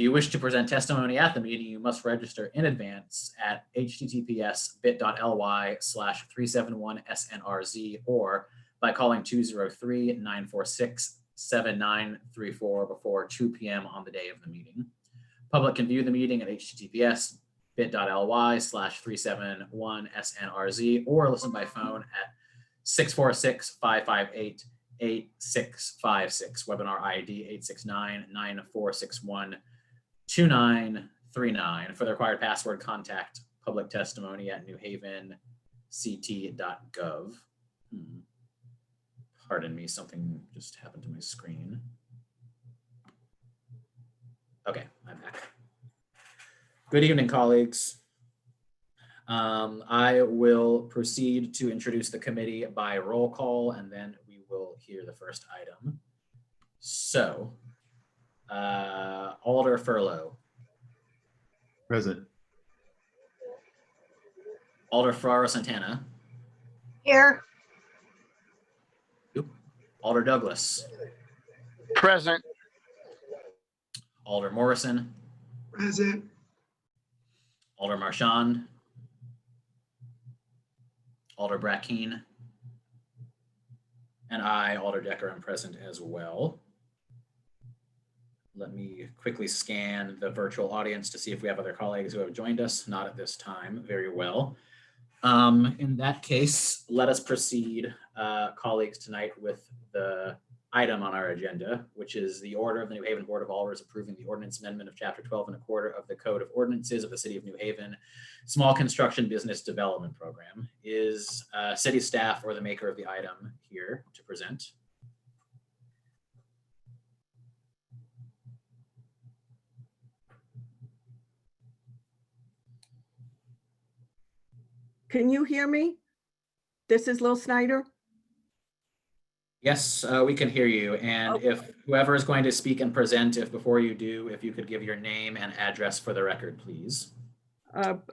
If you wish to present testimony at the meeting, you must register in advance at https://bit.ly/371SNRZ or by calling 203-946-7934 before 2 p.m. on the day of the meeting. Public can view the meeting at https://bit.ly/371SNRZ or listen by phone at 646-558-8656. Webinar ID 869-9461-2939. For the required password, contact public testimony at newhavenct.gov. Pardon me, something just happened to my screen. Okay, I'm back. Good evening, colleagues. I will proceed to introduce the committee by roll call, and then we will hear the first item. So, Alder Furlow. Present. Alder Ferraro Santana. Here. Alder Douglas. Present. Alder Morrison. Present. Alder Marchand. Alder Brackeen. And I, Alder Decker, am present as well. Let me quickly scan the virtual audience to see if we have other colleagues who have joined us. Not at this time. Very well. In that case, let us proceed, colleagues, tonight with the item on our agenda, which is the order of the New Haven Board of Alders approving the ordinance amendment of Chapter 12 1/4 of the Code of Ordinances of the City of New Haven, Small Construction Business Development Program. Is city staff or the maker of the item here to present? Can you hear me? This is Lil Snyder. Yes, we can hear you. And Okay. if whoever is going to speak and present, if before you do, if you could give your name and address for the record, please.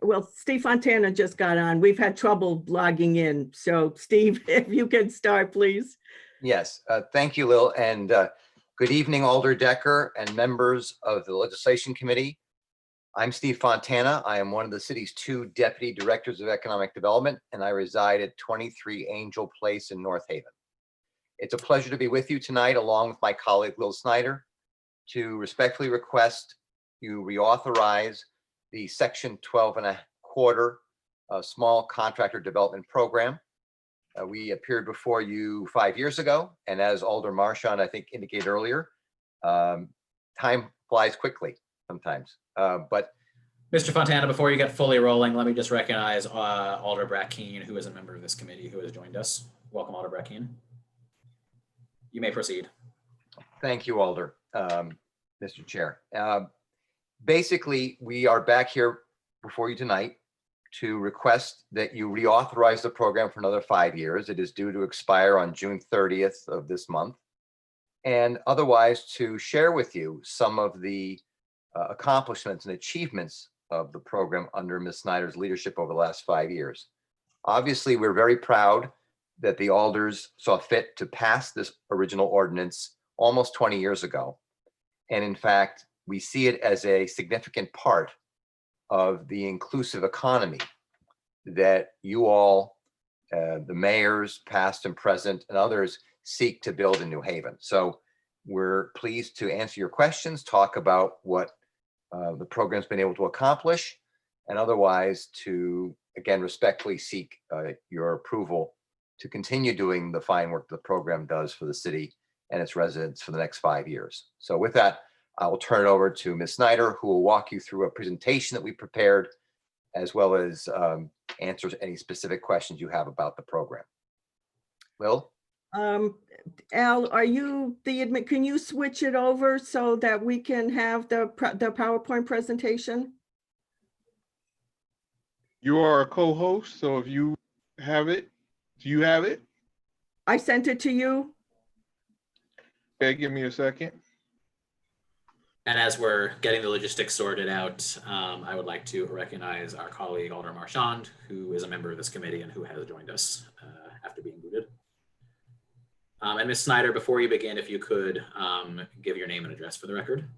Well, Steve Fontana just got on. We've had trouble logging in. So Steve, if you can start, please. Yes, thank you, Lil, and good evening, Alder Decker and members of the Legislation Committee. I'm Steve Fontana. I am one of the city's 2 Deputy Directors of Economic Development, and I reside at 23 Angel Place in North Haven. It's a pleasure to be with you tonight, along with my colleague, Lil Snyder, to respectfully request you reauthorize the Section 12 1/4 Small Contractor Development Program. We appeared before you 5 years ago, and as Alder Marchand, I think, indicated earlier, time flies quickly sometimes. But Mr. Fontana, before you get fully rolling, let me just recognize Alder Brackeen, who is a member of this committee who has joined us. Welcome, Alder Brackeen. You may proceed. thank you, Alder, Mr. Chair. Basically, we are back here before you tonight to request that you reauthorize the program for another 5 years. It is due to expire on June 30th of this month. And otherwise to share with you some of the accomplishments and achievements of the program under Ms. Snyder's leadership over the last 5 years. Obviously, we're very proud that the alders saw fit to pass this original ordinance almost 20 years ago. And in fact, we see it as a significant part of the inclusive economy that you all, the mayors, past and present, and others seek to build in New Haven. So we're pleased to answer your questions, talk about what the program's been able to accomplish, and otherwise to, again, respectfully seek your approval to continue doing the fine work the program does for the city and its residents for the next 5 years. So with that, I will turn it over to Ms. Snyder, who will walk you through a presentation that we prepared, as well as answer any specific questions you have about the program. Lil? Al, are you the admin? Can you switch it over so that we can have the PowerPoint presentation? You are a co-host, so if you have it, do you have it? I sent it to you. Okay, give me a second. And as we're getting the logistics sorted out, I would like to recognize our colleague Alder Marchand, who is a member of this committee and who has joined us after being booted. And Ms. Snyder, before you begin, if you could give your name and address for the record.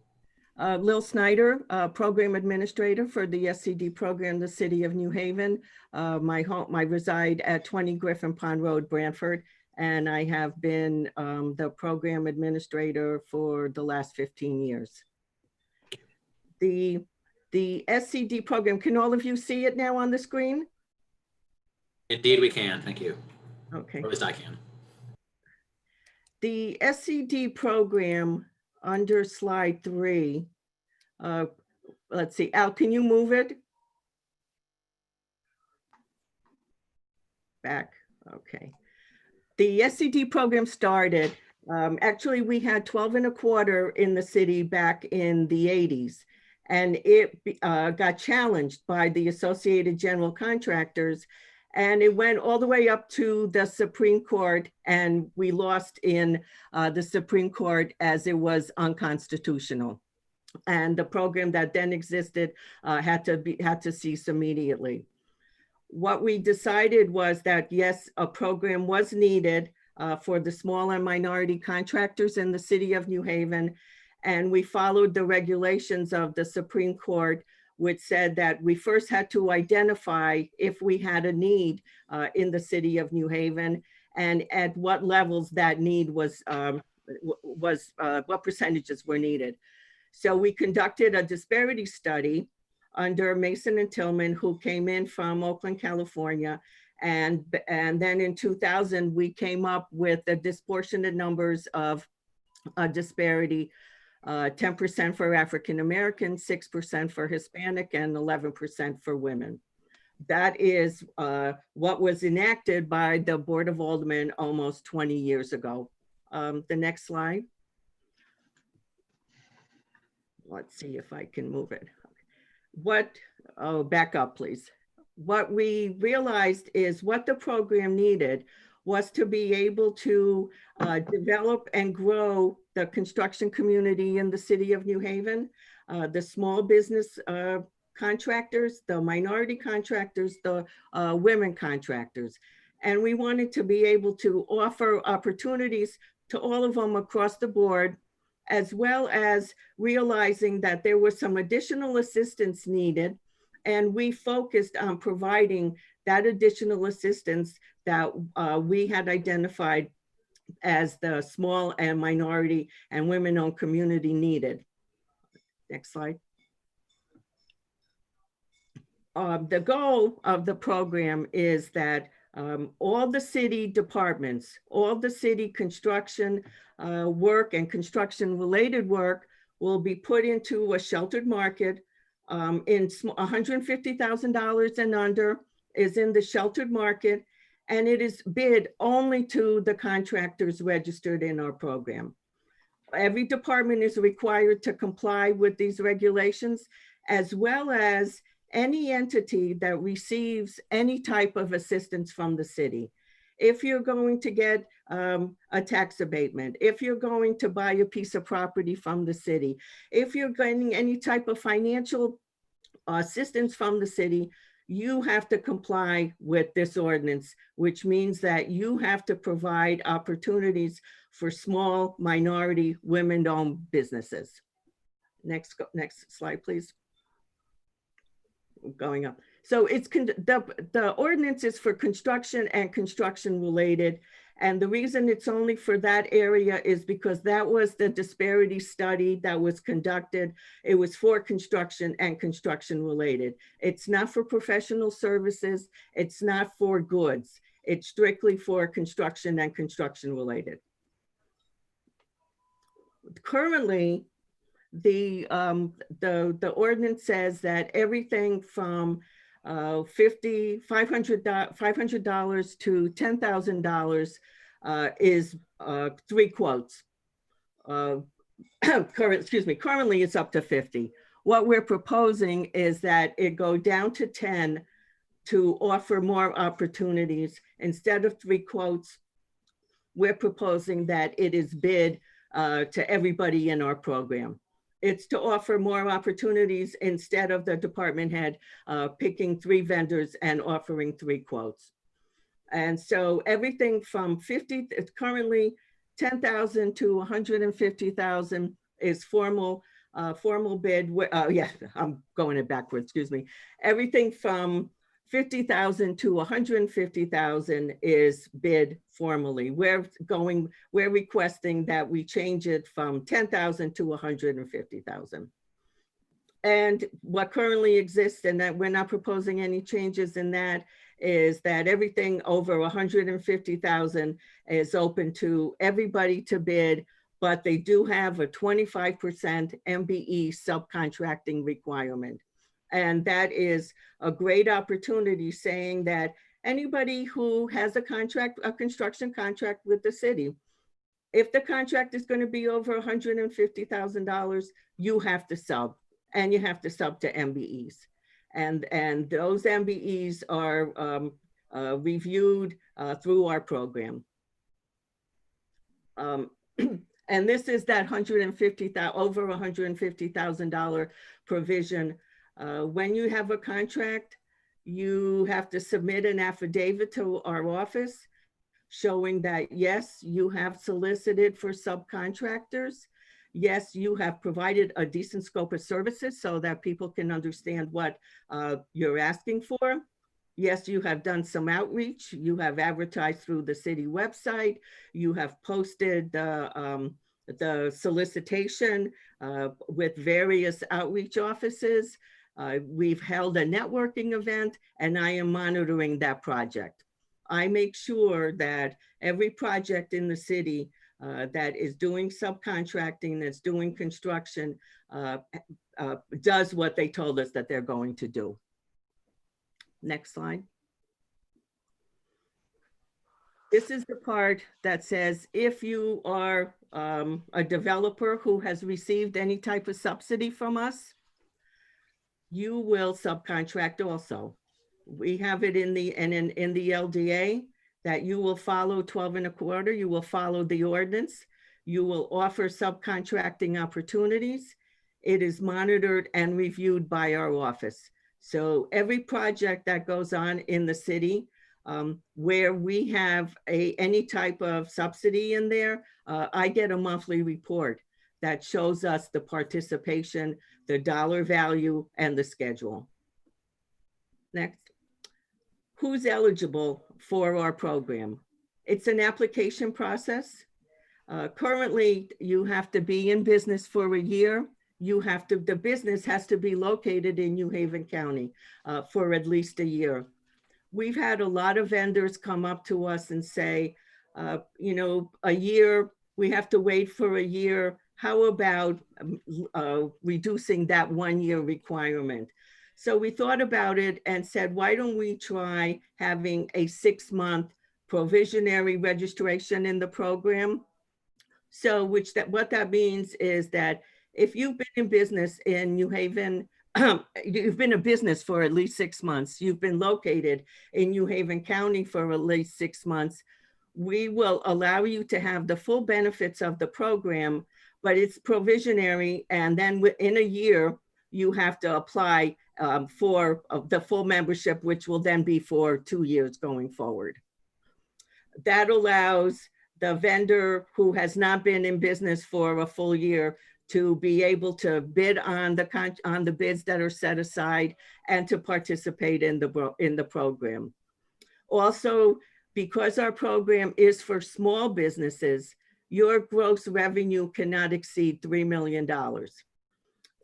Lil Snyder, Program Administrator for the SCD program, the City of New Haven. I reside at 20 Griffin Pond Road, Branford, and I have been the Program Administrator for the last 15 years. The SCD program, can all of you see it now on the screen? Indeed, we can. Thank you. Okay. Or at least I can. The SCD program under slide 3, let's see, Al, can you move it? Back, okay. The SCD program started, actually we had 12 and a quarter in the city back in the 80s. And it got challenged by the Associated General Contractors, and it went all the way up to the Supreme Court, and we lost in the Supreme Court as it was unconstitutional. And the program that then existed had to cease immediately. What we decided was that yes, a program was needed for the small and minority contractors in the city of New Haven. And we followed the regulations of the Supreme Court, which said that we first had to identify if we had a need in the city of New Haven and at what levels that need was what percentages were needed. So we conducted a disparity study under Mason and Tillman, who came in from Oakland, California. And then in 2000, we came up with the disproportionate numbers of disparity, 10% for African American, 6% for Hispanic, and 11% for women. That is what was enacted by the Board of Aldermen almost 20 years ago. The next slide. Let's see if I can move it. Back up, please. What we realized is what the program needed was to be able to develop and grow the construction community in the city of New Haven, the small business contractors, the minority contractors, the women contractors. And we wanted to be able to offer opportunities to all of them across the board, as well as realizing that there was some additional assistance needed. And we focused on providing that additional assistance that we had identified as the small and minority and women-owned community needed. Next slide. The goal of the program is that all the city departments, all the city construction work and construction related work will be put into a sheltered market in $150,000 and under is in the sheltered market, and it is bid only to the contractors registered in our program. Every department is required to comply with these regulations, as well as any entity that receives any type of assistance from the city. If you're going to get a tax abatement, if you're going to buy a piece of property from the city, if you're getting any type of financial assistance from the city, you have to comply with this ordinance, which means that you have to provide opportunities for small minority women-owned businesses. Next slide, please. Going up. So it's the ordinance is for construction and construction related. And the reason it's only for that area is because that was the disparity study that was conducted. It was for construction and construction related. It's not for professional services. It's not for goods. It's strictly for construction and construction related. Currently, the ordinance says that everything from $500 to $10,000 is 3 quotes. Currently it's up to 50. What we're proposing is that it go down to 10 to offer more opportunities. Instead of 3 quotes, we're proposing that it is bid to everybody in our program. It's to offer more opportunities instead of the department head picking 3 vendors and offering 3 quotes. And so everything from 50, it's currently 10,000 to 150,000 is formal formal bid, yeah, I'm going it backwards, excuse me. Everything from 50,000 to 150,000 is bid formally. We're requesting that we change it from 10,000 to 150,000. And what currently exists, and that we're not proposing any changes in that, is that everything over 150,000 is open to everybody to bid, but they do have a 25% MBE subcontracting requirement. And that is a great opportunity, saying that anybody who has a contract, a construction contract with the city, if the contract is going to be over $150,000, you have to sub, and you have to sub to MBEs. And those MBEs are reviewed through our program. And this is that over $150,000 provision. When you have a contract, you have to submit an affidavit to our office showing that, yes, you have solicited for subcontractors. Yes, you have provided a decent scope of services so that people can understand what you're asking for. Yes, you have done some outreach. You have advertised through the city website. You have posted the solicitation with various outreach offices. We've held a networking event, and I am monitoring that project. I make sure that every project in the city that is doing subcontracting, that's doing construction, does what they told us that they're going to do. Next slide. This is the part that says if you are a developer who has received any type of subsidy from us, you will subcontract also. We have it in the LDA that you will follow 12 1/4, you will follow the ordinance, you will offer subcontracting opportunities. It is monitored and reviewed by our office. So every project that goes on in the city where we have any type of subsidy in there, I get a monthly report that shows us the participation, the dollar value, and the schedule. Next. Who's eligible for our program? It's an application process. Currently, you have to be in business for a year. The business has to be located in New Haven County for at least a year. We've had a lot of vendors come up to us and say, you know, a year, we have to wait for a year. How about reducing that 1 year requirement? So we thought about it and said, why don't we try having a 6-month provisionary registration in the program? So what that means is that if you've been in business in New Haven, you've been in business for at least 6 months, you've been located in New Haven County for at least 6 months, we will allow you to have the full benefits of the program, but it's provisionary. And then within a year, you have to apply for the full membership, which will then be for 2 years going forward. That allows the vendor who has not been in business for a full year to be able to bid on the bids that are set aside and to participate in the program. Also, because our program is for small businesses, your gross revenue cannot exceed $3 million.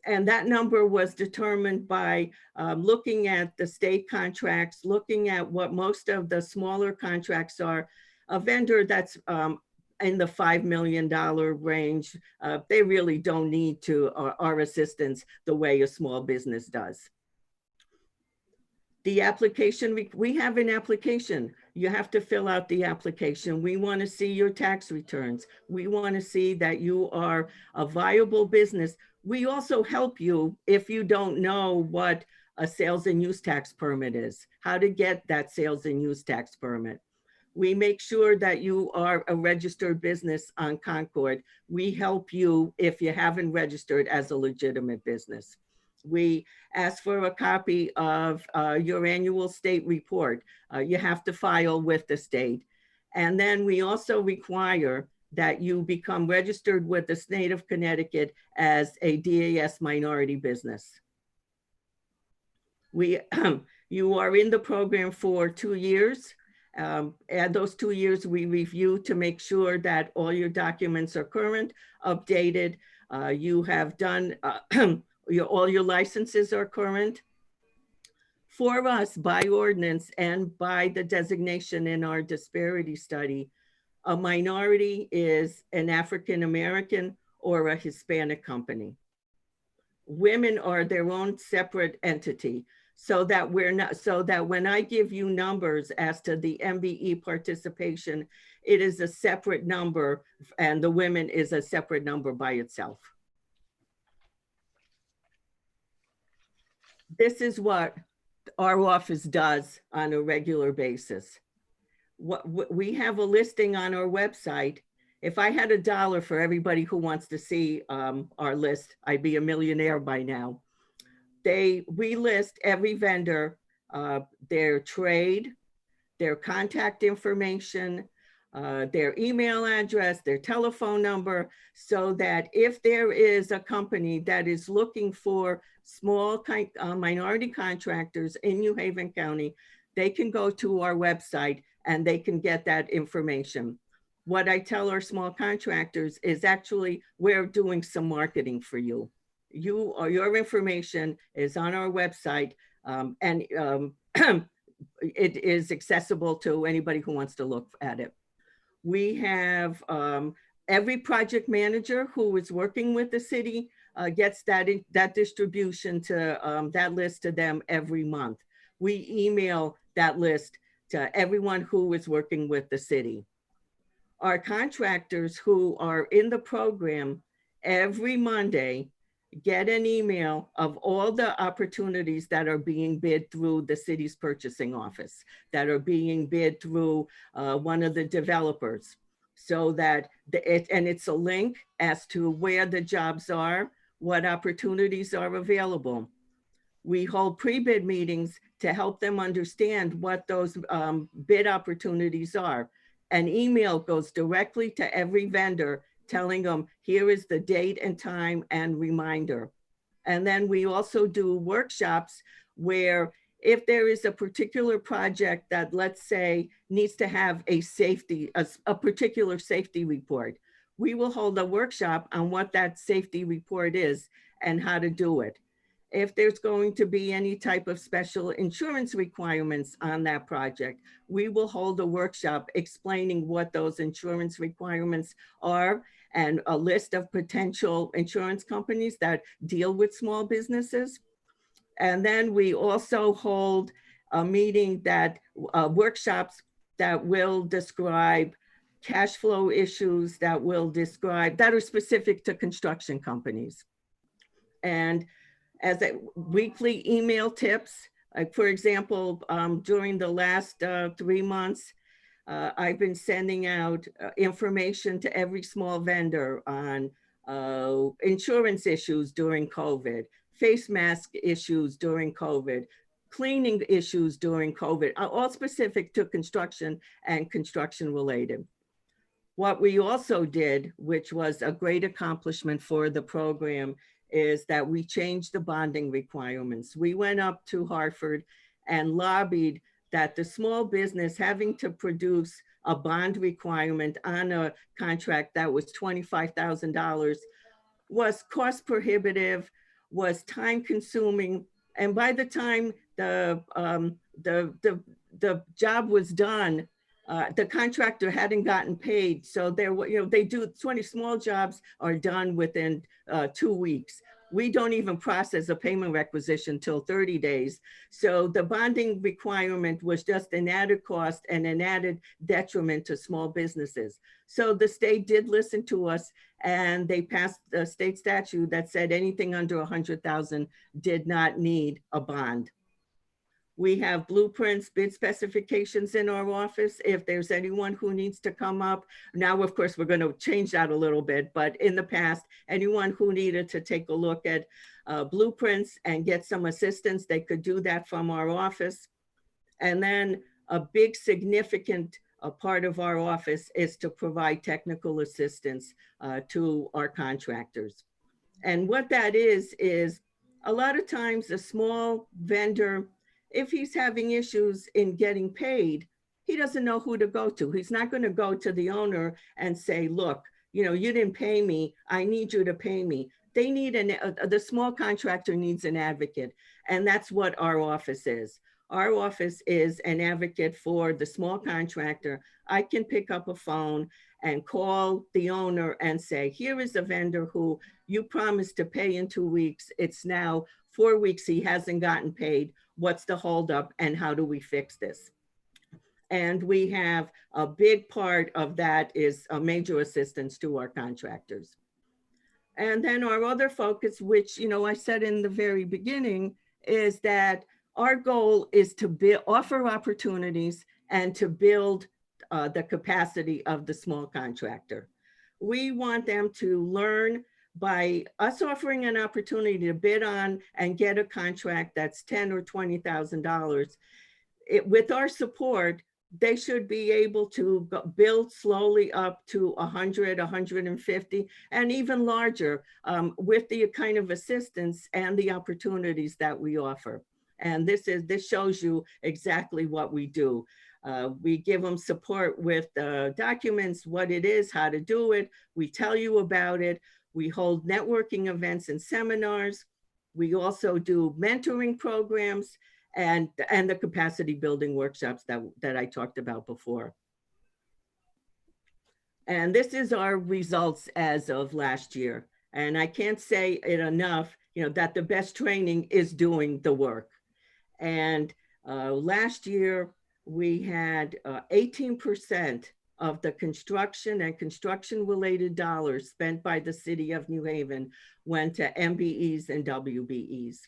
And that number was determined by looking at the state contracts, looking at what most of the smaller contracts are. A vendor that's in the $5 million range, they really don't need our assistance the way a small business does. The application, we have an application. You have to fill out the application. We want to see your tax returns. We want to see that you are a viable business. We also help you if you don't know what a sales and use tax permit is, how to get that sales and use tax permit. We make sure that you are a registered business on Concord. We help you if you haven't registered as a legitimate business. We ask for a copy of your annual state report. You have to file with the state. And then we also require that you become registered with the state of Connecticut as a DAS minority business. You are in the program for 2 years. And those 2 years we review to make sure that all your documents are current, updated. You have done, all your licenses are current. For us, by ordinance and by the designation in our disparity study, a minority is an African-American or a Hispanic company. Women are their own separate entity, so that when I give you numbers as to the MBE participation, it is a separate number and the women is a separate number by itself. This is what our office does on a regular basis. We have a listing on our website. If I had $1 for everybody who wants to see our list, I'd be a millionaire by now. We list every vendor, their trade, their contact information, their email address, their telephone number, so that if there is a company that is looking for small minority contractors in New Haven County, they can go to our website and they can get that information. What I tell our small contractors is actually, we're doing some marketing for you. Your information is on our website, and it is accessible to anybody who wants to look at it. We have every project manager who is working with the city gets that distribution to that list to them every month. We email that list to everyone who is working with the city. Our contractors who are in the program every Monday get an email of all the opportunities that are being bid through the city's purchasing office, that are being bid through one of the developers, so that it's a link as to where the jobs are, what opportunities are available. We hold pre-bid meetings to help them understand what those bid opportunities are. An email goes directly to every vendor telling them, here is the date and time and reminder. And then we also do workshops where if there is a particular project that, let's say, needs to have a particular safety report, we will hold a workshop on what that safety report is and how to do it. If there's going to be any type of special insurance requirements on that project, we will hold a workshop explaining what those insurance requirements are and a list of potential insurance companies that deal with small businesses. And then we also hold a meeting workshops that will describe cash flow issues, that are specific to construction companies. And as weekly email tips, for example, during the last 3 months, I've been sending out information to every small vendor on insurance issues during COVID, face mask issues during COVID, cleaning issues during COVID, all specific to construction and construction related. What we also did, which was a great accomplishment for the program, is that we changed the bonding requirements. We went up to Hartford and lobbied that the small business having to produce a bond requirement on a contract that was $25,000 was cost prohibitive, was time consuming. And by the time the job was done, the contractor hadn't gotten paid. So they do 20 small jobs are done within 2 weeks. We don't even process a payment requisition till 30 days. So the bonding requirement was just an added cost and an added detriment to small businesses. So the state did listen to us, and they passed a state statute that said anything under 100,000 did not need a bond. We have blueprints, bid specifications in our office. If there's anyone who needs to come up. Now, of course, we're going to change that a little bit, but in the past, anyone who needed to take a look at blueprints and get some assistance, they could do that from our office. And then a big significant a part of our office is to provide technical assistance to our contractors. And what that is a lot of times a small vendor, if he's having issues in getting paid, he doesn't know who to go to. He's not going to go to the owner and say, look, you didn't pay me. I need you to pay me. They need the small contractor needs an advocate. And that's what our office is. Our office is an advocate for the small contractor. I can pick up a phone and call the owner and say, here is a vendor who you promised to pay in 2 weeks. It's now 4 weeks. He hasn't gotten paid. What's the holdup and how do we fix this? And we have a big part of that is a major assistance to our contractors. And then our other focus, which, I said in the very beginning, is that our goal is to offer opportunities and to build the capacity of the small contractor. We want them to learn by us offering an opportunity to bid on and get a contract that's $10,000 or $20,000. With our support, they should be able to build slowly up to 100, 150, and even larger with the kind of assistance and the opportunities that we offer. And this shows you exactly what we do. We give them support with documents, what it is, how to do it. We tell you about it. We hold networking events and seminars. We also do mentoring programs and the capacity building workshops that I talked about before. And this is our results as of last year. And I can't say it enough, that the best training is doing the work. And last year we had 18% of the construction and construction related dollars spent by the city of New Haven went to MBEs and WBEs.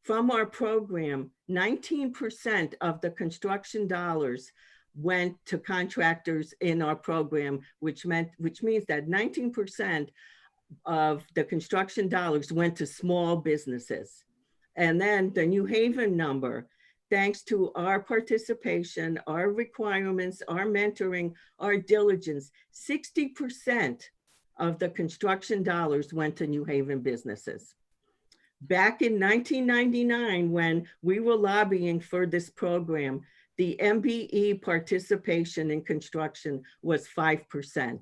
From our program, 19% of the construction dollars went to contractors in our program, which means that 19% of the construction dollars went to small businesses. And then the New Haven number, thanks to our participation, our requirements, our mentoring, our diligence, 60% of the construction dollars went to New Haven businesses. Back in 1999, when we were lobbying for this program, the MBE participation in construction was 5%.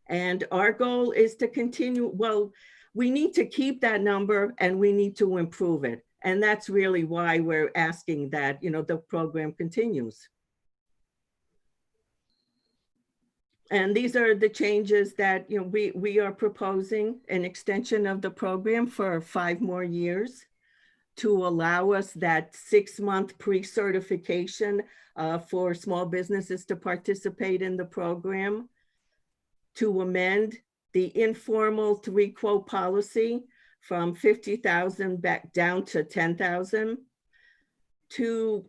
And our goal is to continue, we need to keep that number and we need to improve it. And that's really why we're asking that, the program continues. And these are the changes that we are proposing: an extension of the program for 5 more years to allow us that 6-month pre-certification for small businesses to participate in the program, to amend the informal 3-quote policy from 50,000 back down to 10,000.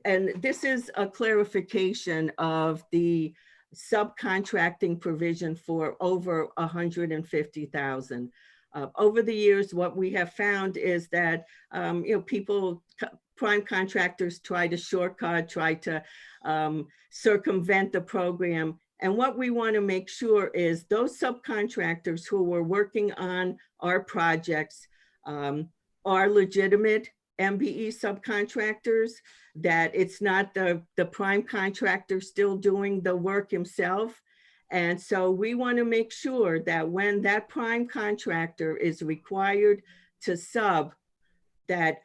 And this is a clarification of the subcontracting provision for over 150,000. Over the years, what we have found is that prime contractors try to shortcut, try to circumvent the program. And what we want to make sure is those subcontractors who are working on our projects are legitimate MBE subcontractors, that it's not the prime contractor still doing the work himself. And so we want to make sure that when that prime contractor is required to sub, that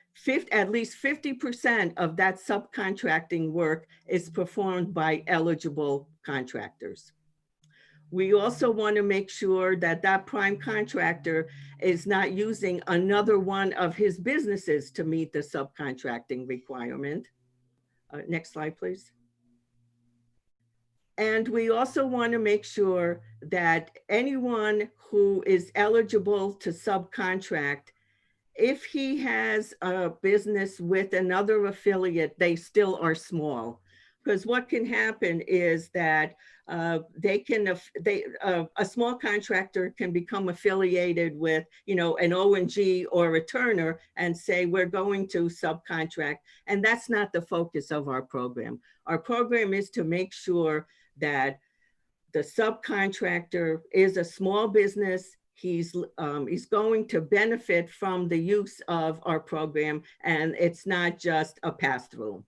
at least 50% of that subcontracting work is performed by eligible contractors. We also want to make sure that that prime contractor is not using another one of his businesses to meet the subcontracting requirement. Next slide, please. And we also want to make sure that anyone who is eligible to subcontract, if he has a business with another affiliate, they still are small. Because what can happen is that a small contractor can become affiliated with, an O&G or a Turner and say, we're going to subcontract. And that's not the focus of our program. Our program is to make sure that the subcontractor is a small business. He's going to benefit from the use of our program, and it's not just a pass-through.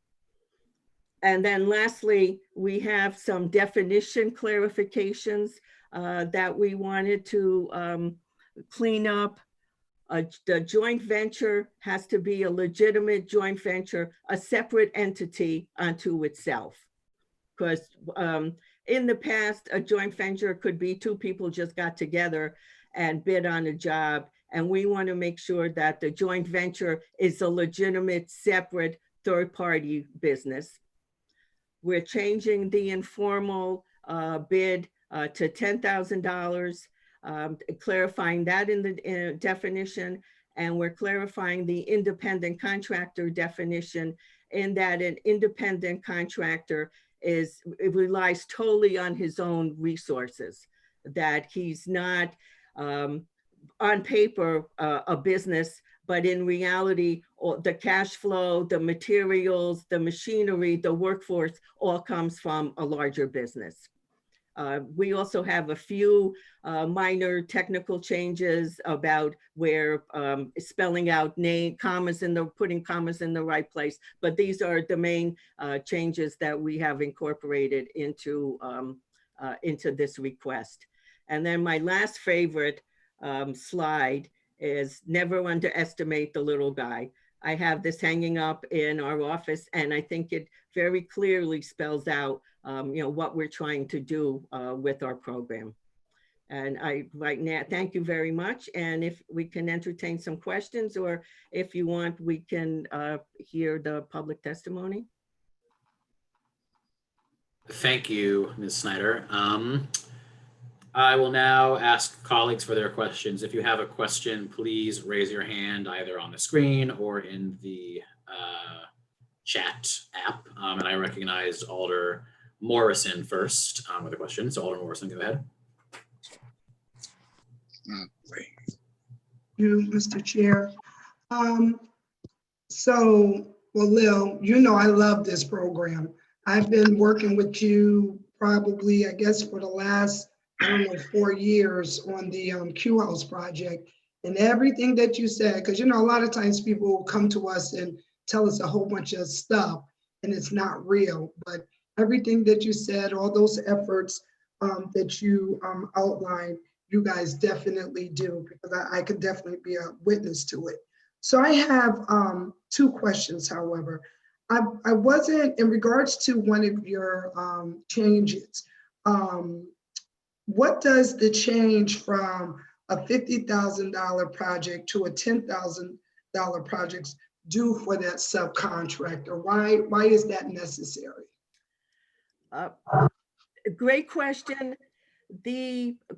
And then lastly, we have some definition clarifications that we wanted to clean up. The joint venture has to be a legitimate joint venture, a separate entity unto itself. Because in the past, a joint venture could be two people just got together and bid on a job. And we want to make sure that the joint venture is a legitimate, separate third-party business. We're changing the informal bid to $10,000, clarifying that in the definition. And we're clarifying the independent contractor definition in that an independent contractor relies totally on his own resources, that he's not on paper a business, but in reality, the cash flow, the materials, the machinery, the workforce all comes from a larger business. We also have a few minor technical changes about where spelling out putting commas in the right place, but these are the main changes that we have incorporated into this request. And then my last favorite slide is never underestimate the little guy. I have this hanging up in our office, and I think it very clearly spells out what we're trying to do with our program. And right now, thank you very much. And if we can entertain some questions, or if you want, we can hear the public testimony. Thank you, Ms. Snyder. I will now ask colleagues for their questions. If you have a question, please raise your hand either on the screen or in the chat app. And I recognize Alder Morrison first with a question. So Alder Morrison, go ahead. Thank you, Mr. Chair. Well, Lil, you know I love this program. I've been working with you probably, I guess, for the last, 4 years on the Q House project, and everything that you said, because a lot of times people will come to us and tell us a whole bunch of stuff and it's not real, but everything that you said, all those efforts that you outlined, you guys definitely do, because I could definitely be a witness to it. So I have 2 questions, however. I wasn't, in regards to one of your changes, what does the change from a $50,000 project to a $10,000 project do for that subcontractor? Why is that necessary? Great question.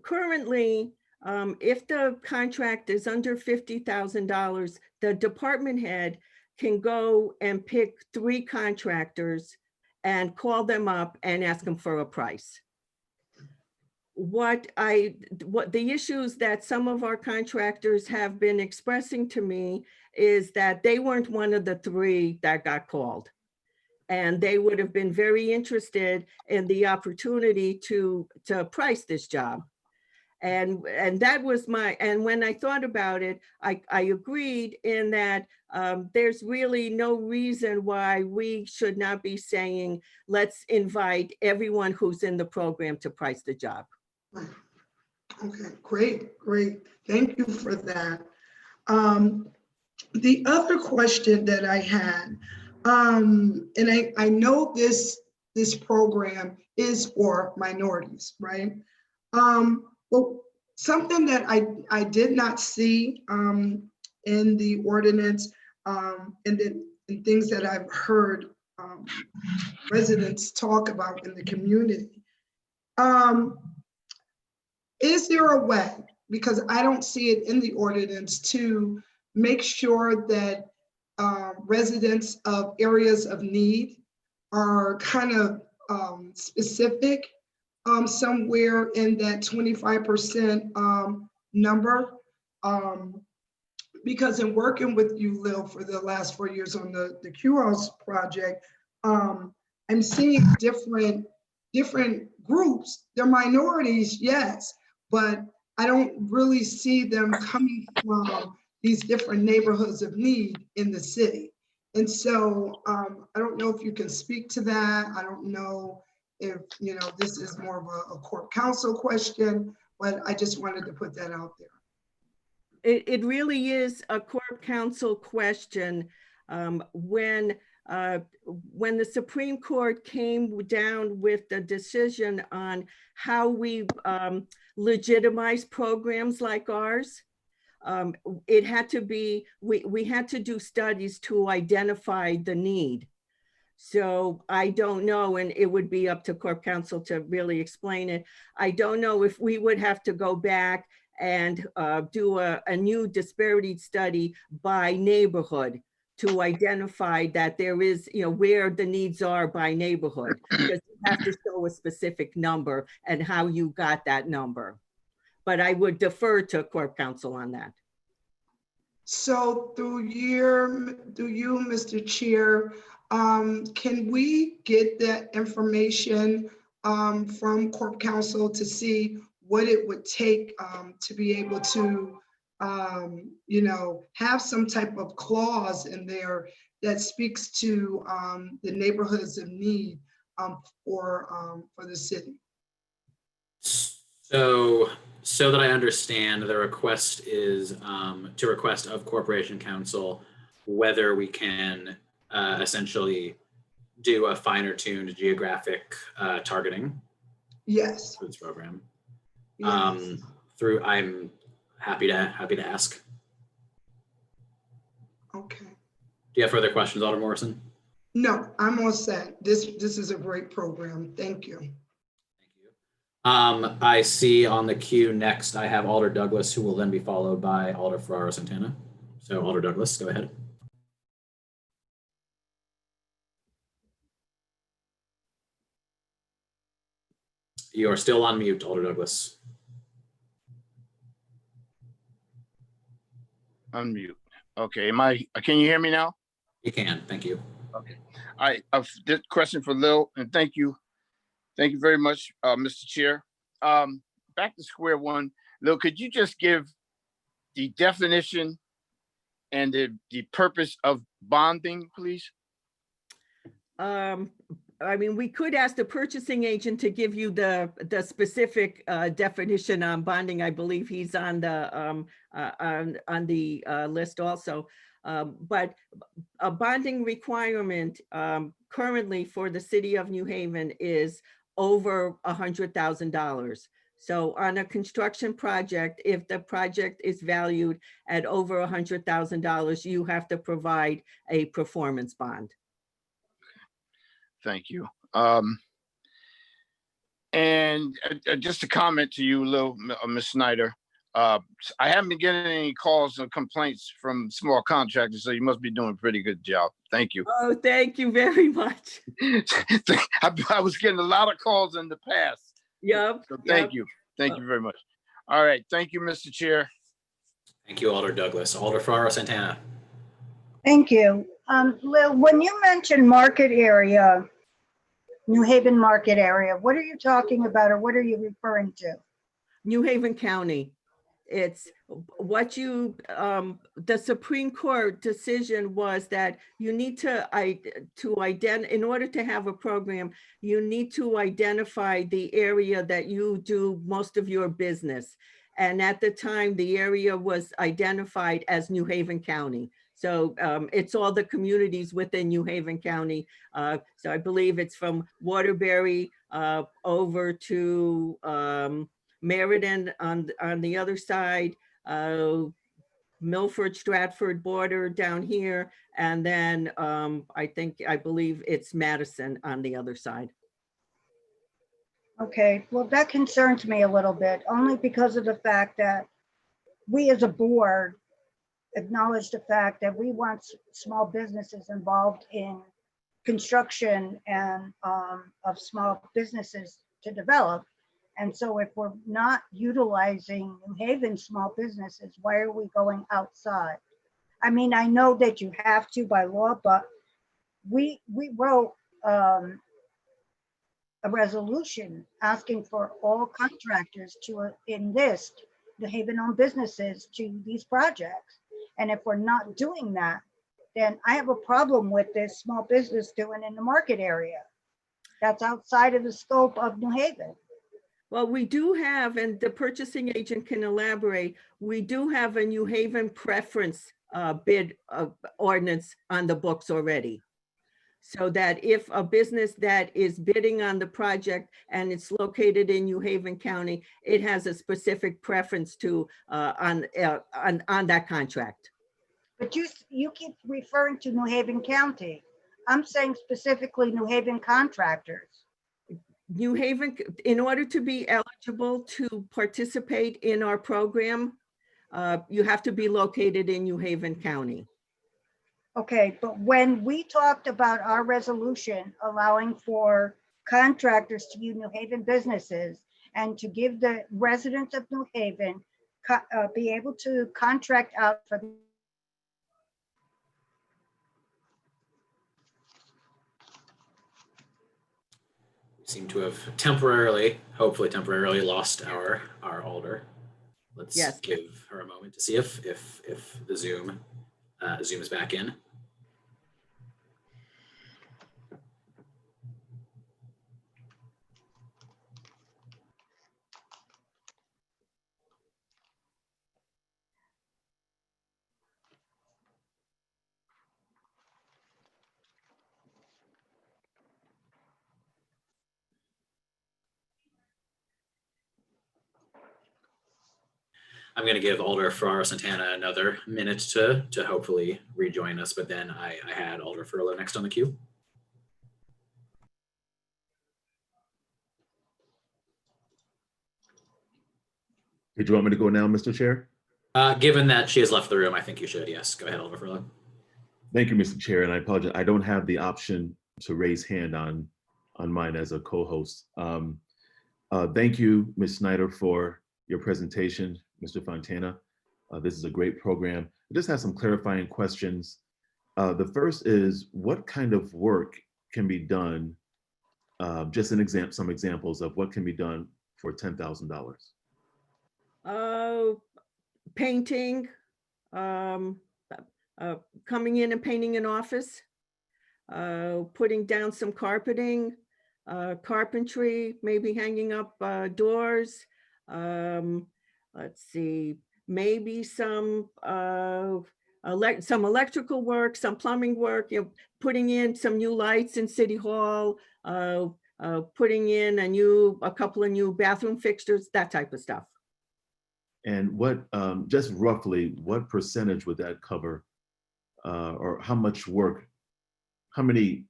Currently, if the contract is under $50,000, the department head can go and pick 3 contractors and call them up and ask them for a price. What the issues that some of our contractors have been expressing to me is that they weren't one of the 3 that got called. And they would have been very interested in the opportunity to price this job. And that was and when I thought about it, I agreed in that there's really no reason why we should not be saying, let's invite everyone who's in the program to price the job. Okay, great. Thank you for that. The other question that I had, and I know this program is for minorities, right? Well, something that I did not see in the ordinance, and things that I've heard residents talk about in the community. Is there a way, because I don't see it in the ordinance, to make sure that residents of areas of need are kind of specific somewhere in that 25% number? Because in working with you, Lil, for the last 4 years on the Q House project, I'm seeing different groups, they're minorities, yes, but I don't really see them coming from these different neighborhoods of need in the city. And so I don't know if you can speak to that. I don't know if, this is more of a Corp Council question, but I just wanted to put that out there. It really is a Corp Council question. When the Supreme Court came down with the decision on how we legitimize programs like ours, it had to be, we had to do studies to identify the need. So I don't know, and it would be up to Corp Council to really explain it. I don't know if we would have to go back and do a new disparity study by neighborhood to identify that there is, where the needs are by neighborhood, because you have to show a specific number and how you got that number. But I would defer to Corp Council on that. So through you, Mr. Chair, can we get that information from Corp Council to see what it would take to be able to, have some type of clause in there that speaks to the neighborhoods of need for the city? So that I understand, the request is to request of Corporation Council whether we can essentially do a finer tuned geographic targeting Yes. for this program. Yes. I'm happy to ask. Okay. Do you have further questions, Alder Morrison? No, I'm all set. This is a great program. Thank you. Thank you. I see on the queue next, I have Alder Douglas, who will then be followed by Alder Ferraro Santana. So Alder Douglas, go ahead. You are still on mute, Alder Douglas. Unmute. Okay, can you hear me now? You can, thank you. Okay. This question for Lil, and thank you very much, Mr. Chair. Back to square one. Lil, could you just give the definition and the purpose of bonding, please? We could ask the purchasing agent to give you the specific definition on bonding. I believe he's on the list also. But a bonding requirement currently for the city of New Haven is over $100,000. So on a construction project, if the project is valued at over $100,000, you have to provide a performance bond. Thank you. And just a comment to you, Ms. Snyder. I haven't been getting any calls or complaints from small contractors, so you must be doing a pretty good job. Thank you. Oh, thank you very much. I was getting a lot of calls in the past. Yep. So thank you. Thank you very much. All right. Thank you, Mr. Chair. Thank you, Alder Douglas. Alder Ferraro Santana. Thank you. Lil, when you mention market area, New Haven market area, what are you talking about, or what are you referring to? New Haven County. It's what you, the Supreme Court decision was that you need to in order to have a program, you need to identify the area that you do most of your business. And at the time, the area was identified as New Haven County. So it's all the communities within New Haven County. So I believe it's from Waterbury over to Meriden on the other side, Milford, Stratford border down here. And then I believe it's Madison on the other side. Okay, well, that concerns me a little bit, only because of the fact that we as a board acknowledge the fact that we want small businesses involved in construction and of small businesses to develop. And so if we're not utilizing New Haven small businesses, why are we going outside? I mean, I know that you have to by law, but we wrote a resolution asking for all contractors to enlist New Haven-owned businesses to these projects. And if we're not doing that, then I have a problem with this small business doing in the market area. That's outside of the scope of New Haven. Well, we do have, and the purchasing agent can elaborate, we do have a New Haven preference bid ordinance on the books already. So that if a business that is bidding on the project and it's located in New Haven County, it has a specific preference to on that contract. But you keep referring to New Haven County. I'm saying specifically New Haven contractors. New Haven, in order to be eligible to participate in our program, you have to be located in New Haven County. Okay, but when we talked about our resolution allowing for contractors to use New Haven businesses and to give the residents of New Haven be able to contract out for Seem to have temporarily, hopefully temporarily, lost our Alder. Let's Yes. give her a moment to see if the Zoom is back in. I'm going to give Alder Ferraro Santana another minute to hopefully rejoin us, but then I had Alder Furlow next on the queue. Did you want me to go now, Mr. Chair? Given that she has left the room, I think you should. Yes, go ahead, Alder Furlow. Thank you, Mr. Chair, and I apologize. I don't have the option to raise hand on mine as a co-host. Thank you, Ms. Snyder, for your presentation, Mr. Fontana. This is a great program. I just have some clarifying questions. The first is, what kind of work can be done? Just some examples of what can be done for $10,000. Painting, coming in and painting an office, putting down some carpeting, carpentry, maybe hanging up doors. Let's see, maybe some electrical work, some plumbing work, putting in some new lights in City Hall, putting in a couple of new bathroom fixtures, that type of stuff. And what, just roughly, what percentage would that cover? Or how much work, how many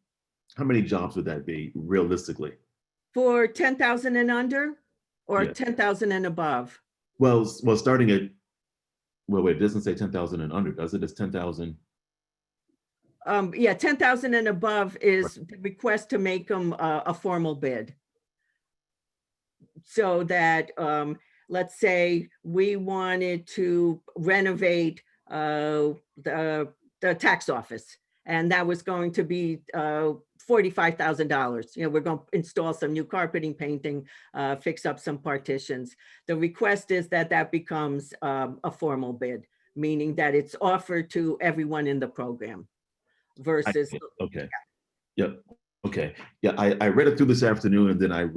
jobs would that be realistically? For 10,000 and under or Yeah. 10,000 and above? Well, starting at, well, wait, it doesn't say 10,000 and under, does it? It's 10,000. Yeah, 10,000 and above is the request to make them a formal bid. So that, let's say we wanted to renovate the tax office, and that was going to be $45,000. We're going to install some new carpeting, painting, fix up some partitions. The request is that becomes a formal bid, meaning that it's offered to everyone in the program versus. Okay. Yep. Okay. Yeah, I read it through this afternoon, and then I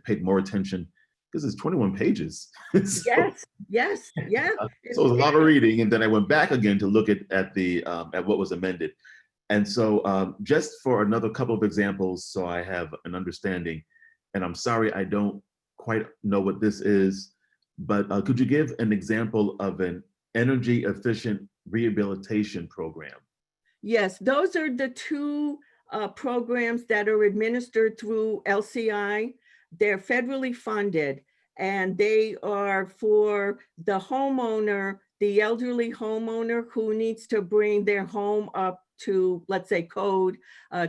paid more attention because it's 21 pages. So, Yes. Yeah. So it was a lot of reading, and then I went back again to look at what was amended. And so just for another couple of examples, so I have an understanding, and I'm sorry I don't quite know what this is, but could you give an example of an energy efficient rehabilitation program? Yes, those are the two programs that are administered through LCI. They're federally funded, and they are for the homeowner, the elderly homeowner who needs to bring their home up to, let's say, code,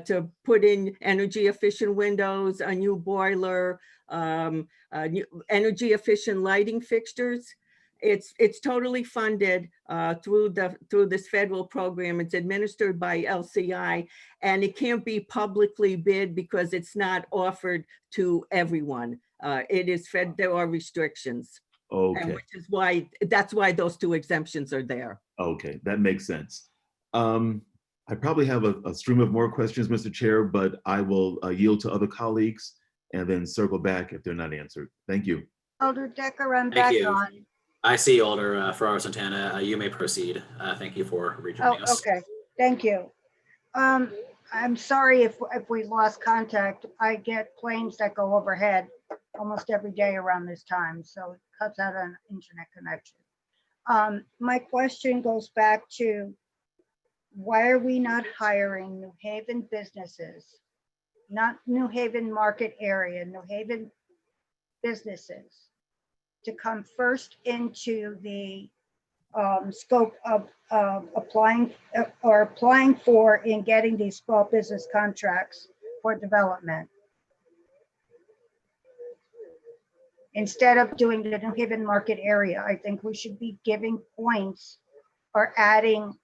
to put in energy efficient windows, a new boiler, new energy efficient lighting fixtures. It's totally funded through this federal program. It's administered by LCI, and it can't be publicly bid because it's not offered to everyone. It is fed, there are restrictions. And Okay, which is why, that's why those two exemptions are there. okay, that makes sense. I probably have a stream of more questions, Mr. Chair, but I will yield to other colleagues and then circle back if they're not answered. Thank you. Alder Decker, I'm Thank back you. on. I see Alder Ferraro Santana. You may proceed. Thank you for Oh, rejoining us. okay, thank you. I'm sorry if we lost contact. I get planes that go overhead almost every day around this time, so it cuts out an internet connection. My question goes back to, why are we not hiring New Haven businesses, not New Haven market area, New Haven businesses, to come first into the scope of applying for and getting these small business contracts for development? Instead of doing the New Haven market area, I think we should be giving points or adding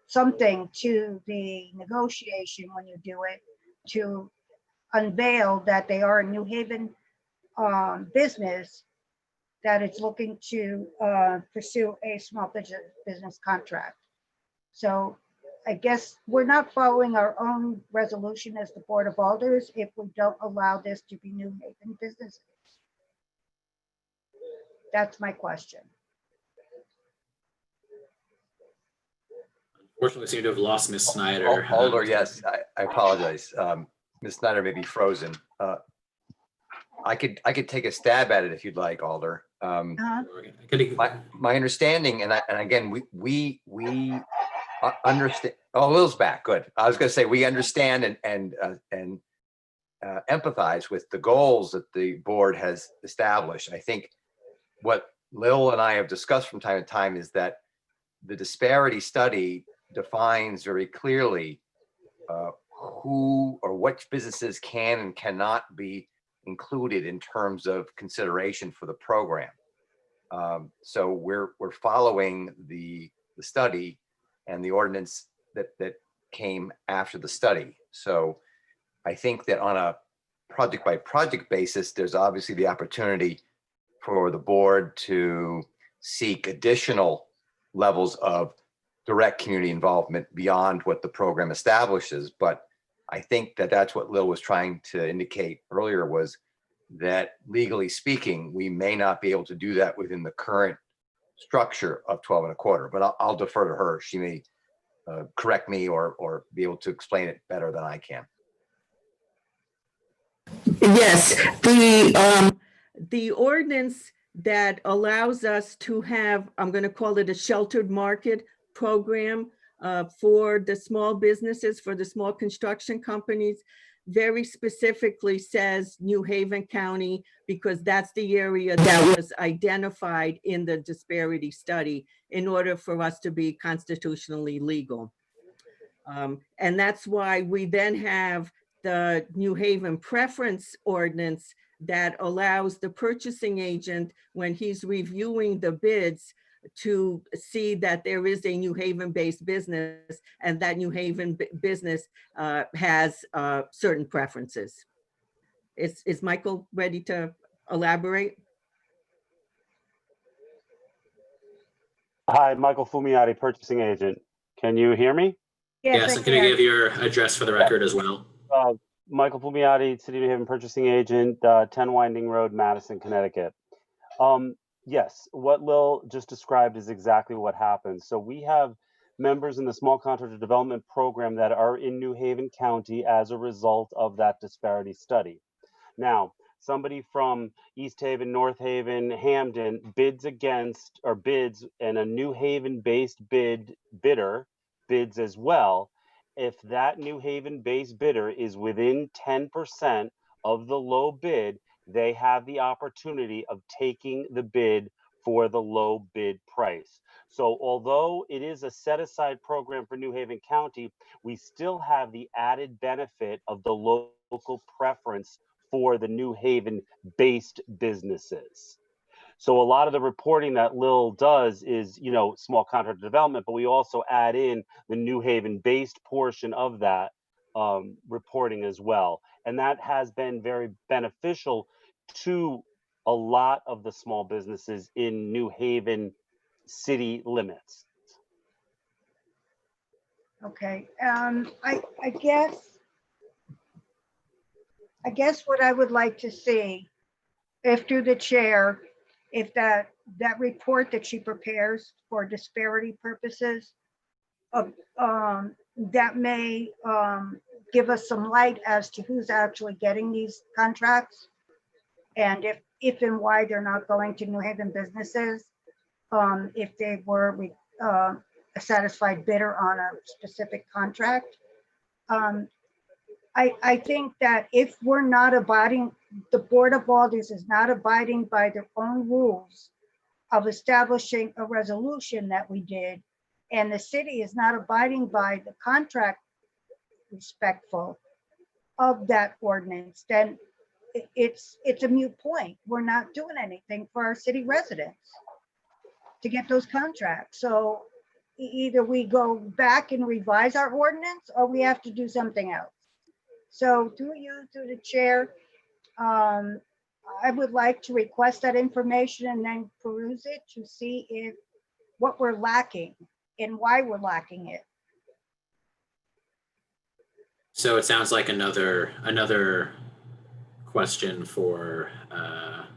something to the negotiation when you do it to unveil that they are a New Haven business that is looking to pursue a small business contract. So I guess we're not following our own resolution as the Board of Alders if we don't allow this to be New Haven businesses. That's my question. Unfortunately, we seem to have lost Ms. Snyder. Alder, yes, I apologize. Ms. Snyder may be frozen. I could take a stab at it if you'd like, Alder. My understanding, and again, we understand. Oh, Lil's back. Good. I was going to say we understand and empathize with the goals that the board has established. I think what Lil and I have discussed from time to time is that the disparity study defines very clearly who or which businesses can and cannot be included in terms of consideration for the program. So we're following the study and the ordinance that came after the study. So I think that on a project by project basis, there's obviously the opportunity for the board to seek additional levels of direct community involvement beyond what the program establishes. But I think that that's what Lil was trying to indicate earlier, was that legally speaking, we may not be able to do that within the current structure of 12 1/4, but I'll defer to her. She may correct me or be able to explain it better than I can. Yes, the ordinance that allows us to have, I'm going to call it a sheltered market program for the small businesses, for the small construction companies, very specifically says New Haven County, because that's the area that was identified in the disparity study in order for us to be constitutionally legal. And that's why we then have the New Haven preference ordinance that allows the purchasing agent, when he's reviewing the bids, to see that there is a New Haven-based business and that New Haven business has certain preferences. Is Michael ready to elaborate? Hi, Michael Fumiati, purchasing agent. Can you hear me? Yes, and can you give your address for the record as well? Michael Fumiati, City of New Haven purchasing agent, 10 Winding Road, Madison, Connecticut. Yes, what Lil just described is exactly what happens. So we have members in the small contractor development program that are in New Haven County as a result of that disparity study. Now, somebody from East Haven, North Haven, Hamden bids against or bids, and a New Haven-based bidder bids as well. If that New Haven-based bidder is within 10% of the low bid, they have the opportunity of taking the bid for the low bid price. So although it is a set-aside program for New Haven County, we still have the added benefit of the local preference for the New Haven-based businesses. So a lot of the reporting that Lil does is, you know, small contract development, but we also add in the New Haven based portion of that reporting as well. And that has been very beneficial to a lot of the small businesses in New Haven city limits. Okay, I guess what I would like to see, if through the chair, if that report that she prepares for disparity purposes, that may give us some light as to who's actually getting these contracts, and if and why they're not going to New Haven businesses, if they were a satisfied bidder on a specific contract. I think that if we're not abiding, the Board of Alders is not abiding by their own rules of establishing a resolution that we did, and the city is not abiding by the contract respectful of that ordinance, then it's a moot point. We're not doing anything for our city residents to get those contracts. So either we go back and revise our ordinance, or we have to do something else. So through the chair, I would like to request that information and then peruse it to see if what we're lacking and why we're lacking it. So it sounds like another question for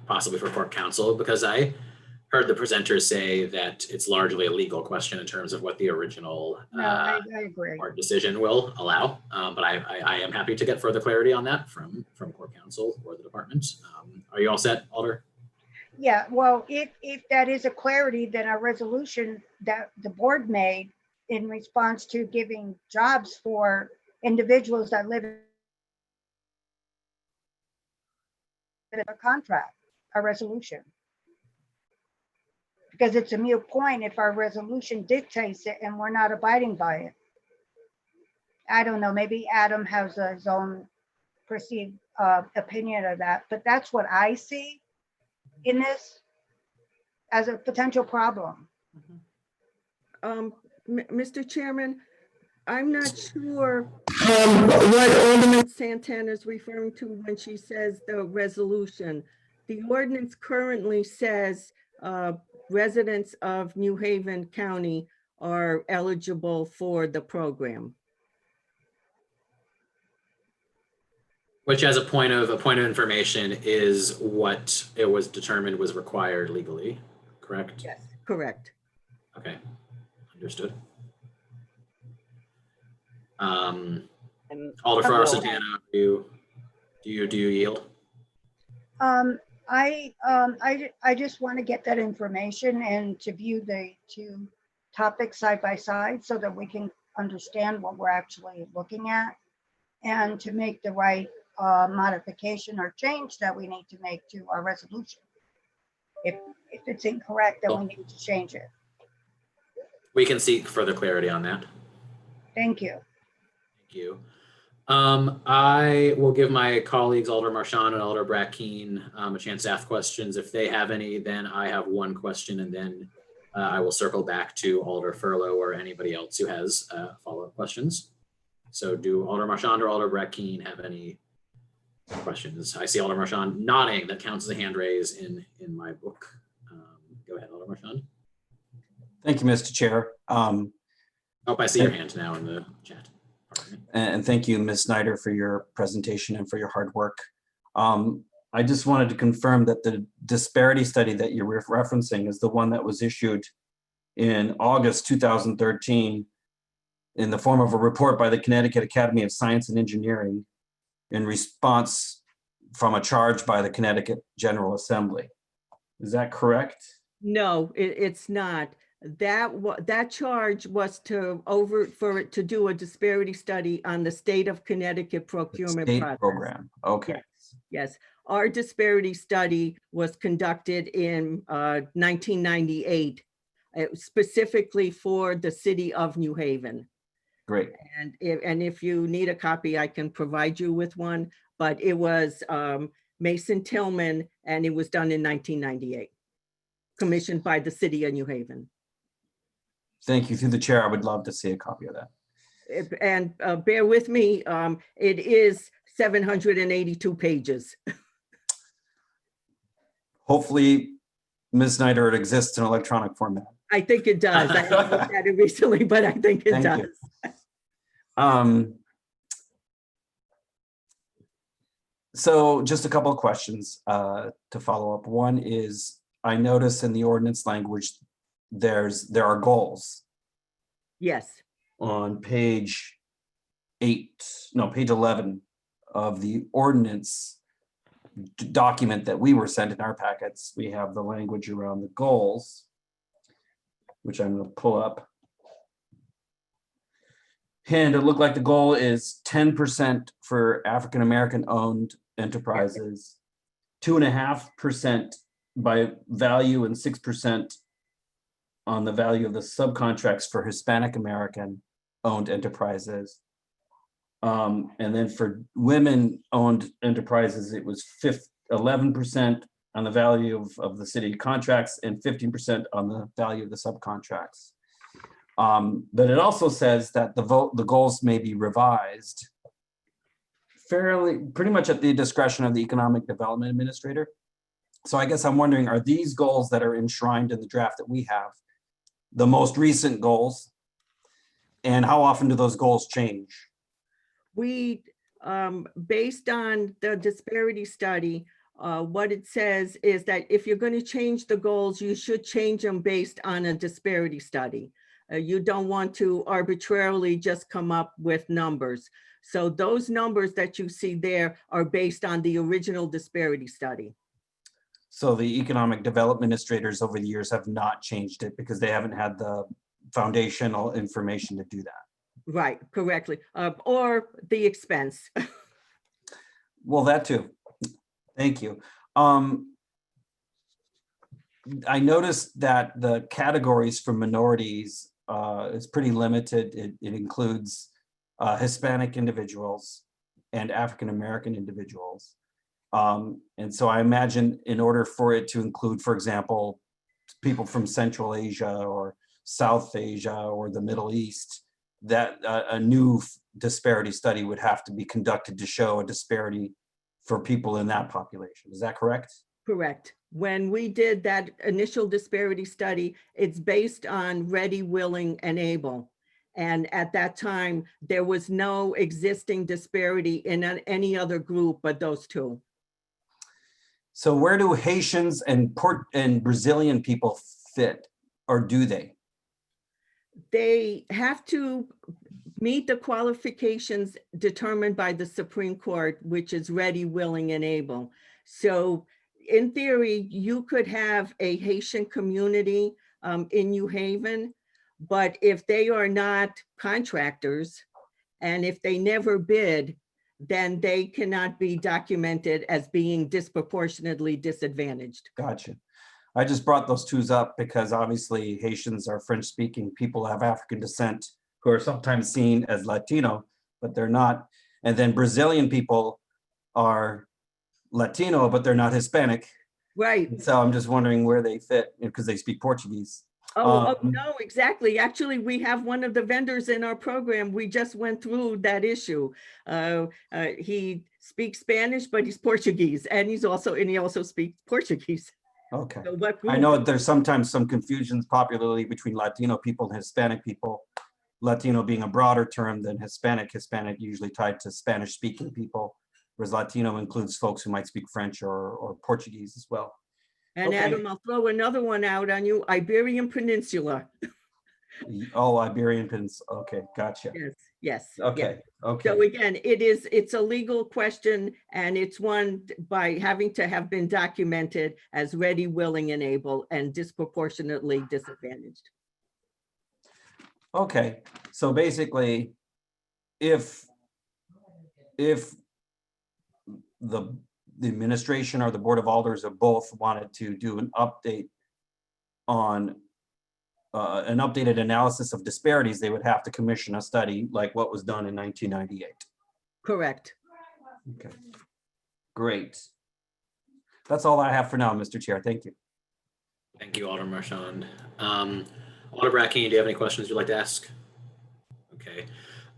possibly for Corp Counsel, because I heard the presenters say that it's largely a legal question in terms of what the original No, I agree. court decision will allow. But I am happy to get further clarity on that from Corp Counsel or the department. Are you all set, Alder? Yeah, well, if that is a clarity, then our resolution that the board made in response to giving jobs for individuals that live in a contract, a resolution. Because it's a moot point if our resolution dictates it and we're not abiding by it. I don't know, maybe Adam has his own perceived opinion of that, but that's what I see in this as a potential problem. Mr. Chairman, I'm not sure what ordinance Santana is referring to when she says the resolution. The ordinance currently says residents of New Haven County are eligible for the program. Which, as a point of information, is what it was determined was required legally, correct? Yes, correct. Okay, understood. And Alder Farrar Will- Santana, do you yield? I just want to get that information and to view the two topics side by side so that we can understand what we're actually looking at and to make the right modification or change that we need to make to our resolution. If it's incorrect, then we need to change it. We can seek further clarity on that. Thank you. Thank you. I will give my colleagues Alder Marchand and Alder Brackeen a chance to ask questions. If they have any, then I have one question, and then I will circle back to Alder Furlow or anybody else who has follow-up questions. So do Alder Marchand or Alder Brackeen have any questions? I see Alder Marchand nodding. That counts as a hand raise in my book. Go ahead, Alder Marchand. Thank you, Mr. Chair. Oh, I see your hand now in the chat. And thank you, Ms. Snyder, for your presentation and for your hard work. I just wanted to confirm that the disparity study that you're referencing is the one that was issued in August 2013 in the form of a report by the Connecticut Academy of Science and Engineering in response from a charge by the Connecticut General Assembly. Is that correct? No, it's not. That charge was for it to do a disparity study on the state of Connecticut procurement State process. program. Okay. Yes, our disparity study was conducted in 1998, specifically for the city of New Haven. Great. And if you need a copy, I can provide you with one, but it was Mason Tillman and it was done in 1998. commissioned by the city of New Haven. Thank you. Through the chair, I would love to see a copy of that. And bear with me, it is 782 pages. Hopefully, Ms. Snyder, it exists in electronic format. I think it does. I haven't looked at it recently, but I think it Thank you. does. So just a couple of questions to follow up. One is, I notice in the ordinance language, there are goals Yes, on page 11 of the ordinance document that we were sent in our packets. We have the language around the goals, which I'm going to pull up. And it looked like the goal is 10% for African-American owned enterprises, 2.5% by value, and 6% on the value of the subcontracts for Hispanic American owned enterprises. And then for women owned enterprises, it was 11% on the value of the city contracts and 15% on the value of the subcontracts. But it also says that the goals may be revised pretty much at the discretion of the Economic Development Administrator. So I guess I'm wondering, are these goals that are enshrined in the draft that we have the most recent goals? And how often do those goals change? we, based on the disparity study, what it says is that if you're going to change the goals, you should change them based on a disparity study. You don't want to arbitrarily just come up with numbers. So those numbers that you see there are based on the original disparity study. So the Economic Development Administrators over the years have not changed it because they haven't had the foundational information to do that. Right, correctly, or the expense. Well, that too. Thank you. I noticed that the categories for minorities is pretty limited. It includes Hispanic individuals and African-American individuals. And so I imagine in order for it to include, for example, people from Central Asia or South Asia or the Middle East, that a new disparity study would have to be conducted to show a disparity for people in that population. Is that correct? Correct. When we did that initial disparity study, it's based on ready, willing, and able. And at that time, there was no existing disparity in any other group but those two. So where do Haitians and Brazilian people fit, or do they? They have to meet the qualifications determined by the Supreme Court, which is ready, willing, and able. So in theory, you could have a Haitian community in New Haven, but if they are not contractors and if they never bid, then they cannot be documented as being disproportionately disadvantaged. Gotcha. I just brought those twos up because obviously Haitians are French-speaking people, have African descent, who are sometimes seen as Latino, but they're not. And then Brazilian people are Latino, but they're not Hispanic. Right. So I'm just wondering where they fit because they speak Portuguese. Oh, no, exactly. Actually, we have one of the vendors in our program. We just went through that issue. He speaks Spanish, but he's Portuguese, and he also speaks Portuguese. Okay. So what I group? know there's sometimes some confusions popularly between Latino people and Hispanic people. Latino being a broader term than Hispanic. Hispanic usually tied to Spanish-speaking people, whereas Latino includes folks who might speak French or Portuguese as well. And Okay. Adam, I'll throw another one out on you, Iberian Peninsula. Oh, Iberian Peninsula. Okay, gotcha. Yes, yes. Okay, okay. So again, it's a legal question, and it's one by having to have been documented as ready, willing, and able, and disproportionately disadvantaged. Okay, so basically, if the administration or the Board of Alders or both wanted to do an update on an updated analysis of disparities, they would have to commission a study like what was done in 1998. Correct. Okay, great. That's all I have for now, Mr. Chair. Thank you. Thank you, Alderman Marchand. Alder Brackeen, do you have any questions you'd like to ask? Okay.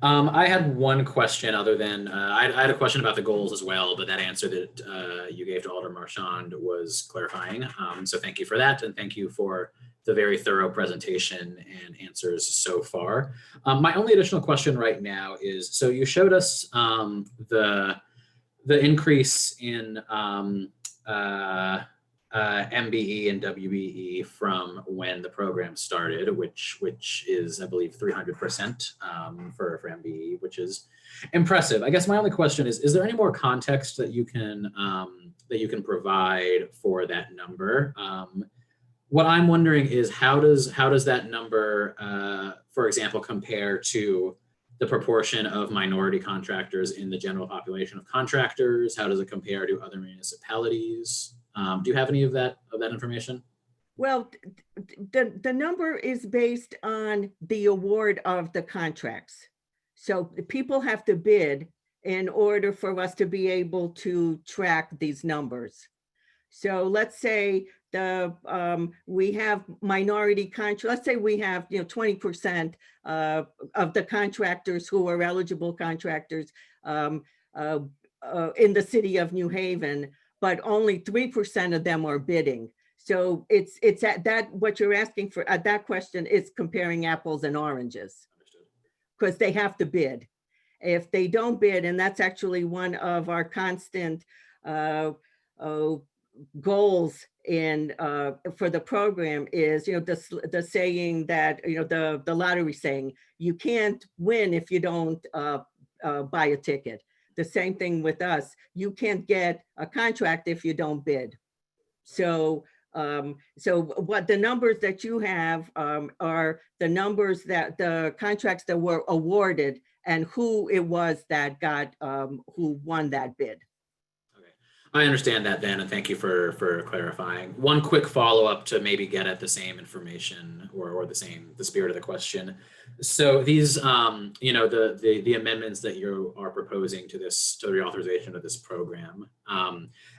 I had one question other than, I had a question about the goals as well, but that answer that you gave to Alder Marchand was clarifying. So thank you for that. And thank you for the very thorough presentation and answers so far. My only additional question right now is, so you showed us the increase in MBE and WBE from when the program started, which is, I believe, 300% for MBE, which is impressive. I guess my only question is there any more context that you can provide for that number? What I'm wondering is how does that number, for example, compare to the proportion of minority contractors in the general population of contractors? How does it compare to other municipalities? Do you have any of that information? Well, the number is based on the award of the contracts. So people have to bid in order for us to be able to track these numbers. So let's say we have minority contracts. Let's say we have 20% of the contractors who are eligible contractors in the city of New Haven, but only 3% of them are bidding. So it's at that, what you're asking for at that question is comparing apples and oranges, because they have to bid. If they don't bid, and that's actually one of our constant goals in for the program is, the saying that, the lottery saying, you can't win if you don't buy a ticket. The same thing with us. You can't get a contract if you don't bid. So what the numbers that you have are the numbers that the contracts that were awarded and who it was that got, who won that bid. Okay, I understand that then, and thank you for clarifying. One quick follow-up to maybe get at the same information or the spirit of the question. So these, the amendments that you are proposing to the reauthorization of this program,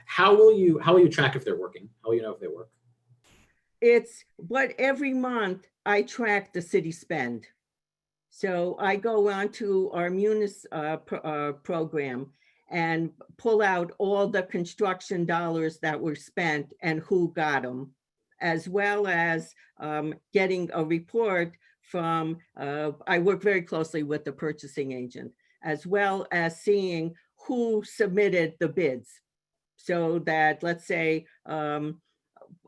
how will you track if they're working? How will you know if they work? It's what every month I track the city spend. So I go on to our Munis program and pull out all the construction dollars that were spent and who got them, as well as getting a report from, I work very closely with the purchasing agent, as well as seeing who submitted the bids. So that, let's say,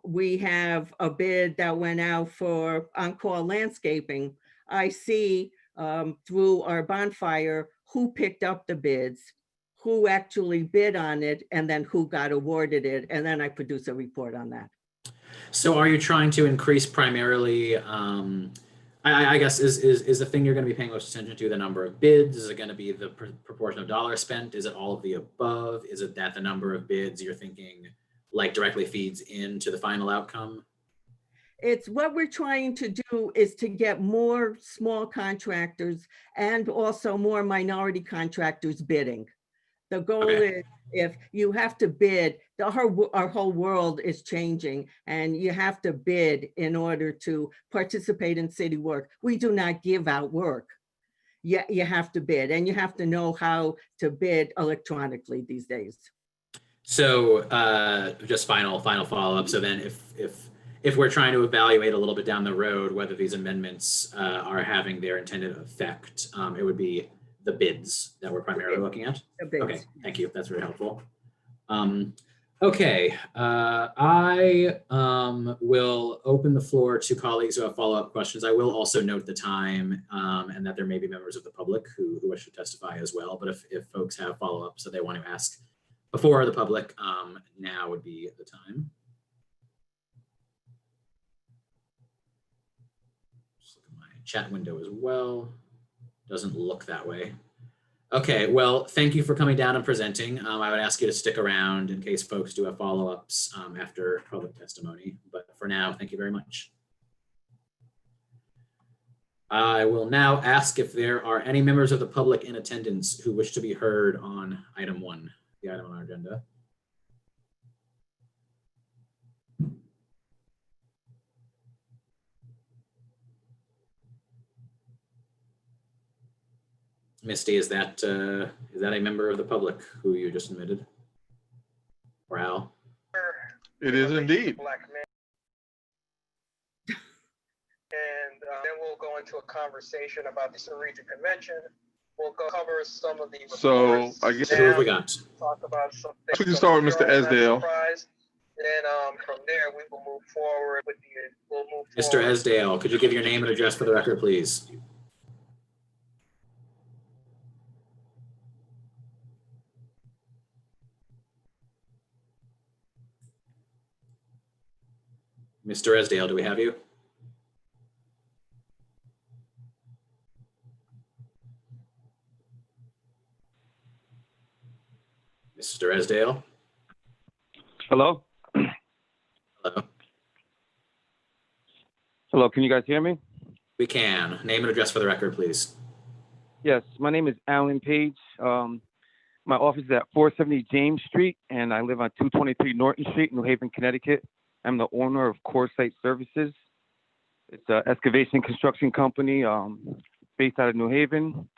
we have a bid that went out for on-call landscaping. I see through our bonfire who picked up the bids, who actually bid on it, and then who got awarded it. And then I produce a report on that. So are you trying to increase primarily, I guess, is the thing you're going to be paying most attention to the number of bids? Is it going to be the proportion of dollars spent? Is it all of the above? Is it that the number of bids you're thinking like directly feeds into the final outcome? It's what we're trying to do is to get more small contractors and also more minority contractors bidding. The goal is, if you have to bid, our whole world is changing and you have to bid in order to participate in city work. We do not give out work. You have to bid, and you have to know how to bid electronically these days. So just final follow-up. So then if we're trying to evaluate a little bit down the road whether these amendments are having their intended effect, it would be the bids that we're primarily looking at? Okay, thank you. That's very helpful. Okay, I will open the floor to colleagues who have follow-up questions. I will also note the time and that there may be members of the public who wish to testify as well. But if folks have follow-ups that they want to ask before the public, now would be the time. Just look at my chat window as well. Doesn't look that way. Okay, well, thank you for coming down and presenting. I would ask you to stick around in case folks do have follow-ups after public testimony. But for now, thank you very much. I will now ask if there are any members of the public in attendance who wish to be heard on item 1, the item on our agenda. Misty, is that a member of the public who you just admitted? Or Al? It is indeed. And then we'll go into a conversation about the region convention. We'll cover some of the So, reports. I guess- So who have we got? Talk about some things. We can start with Mr. Esdale. Then from there, we will move forward with the, Mr. Esdale, could you give your name and address for the record, please? Mr. Esdale, do we have you? Mr. Esdale? Hello? Hello? Hello, can you guys hear me? We can. Name and address for the record, please. Yes, my name is Alan Page. My office is at 470 James Street, and I live on 223 Norton Street, New Haven, Connecticut. I'm the owner of Core Site Services. It's an excavation construction company based out of New Haven.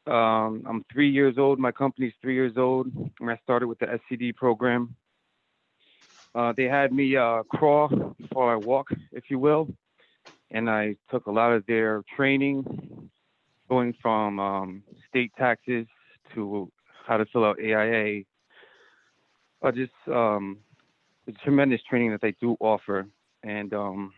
I'm 3 years old. My company's 3 years old, and I started with the SCD program. They had me crawl before I walk, if you will, and I took a lot of their training, going from state taxes to how to fill out AIA. Just the tremendous training that they do offer, and the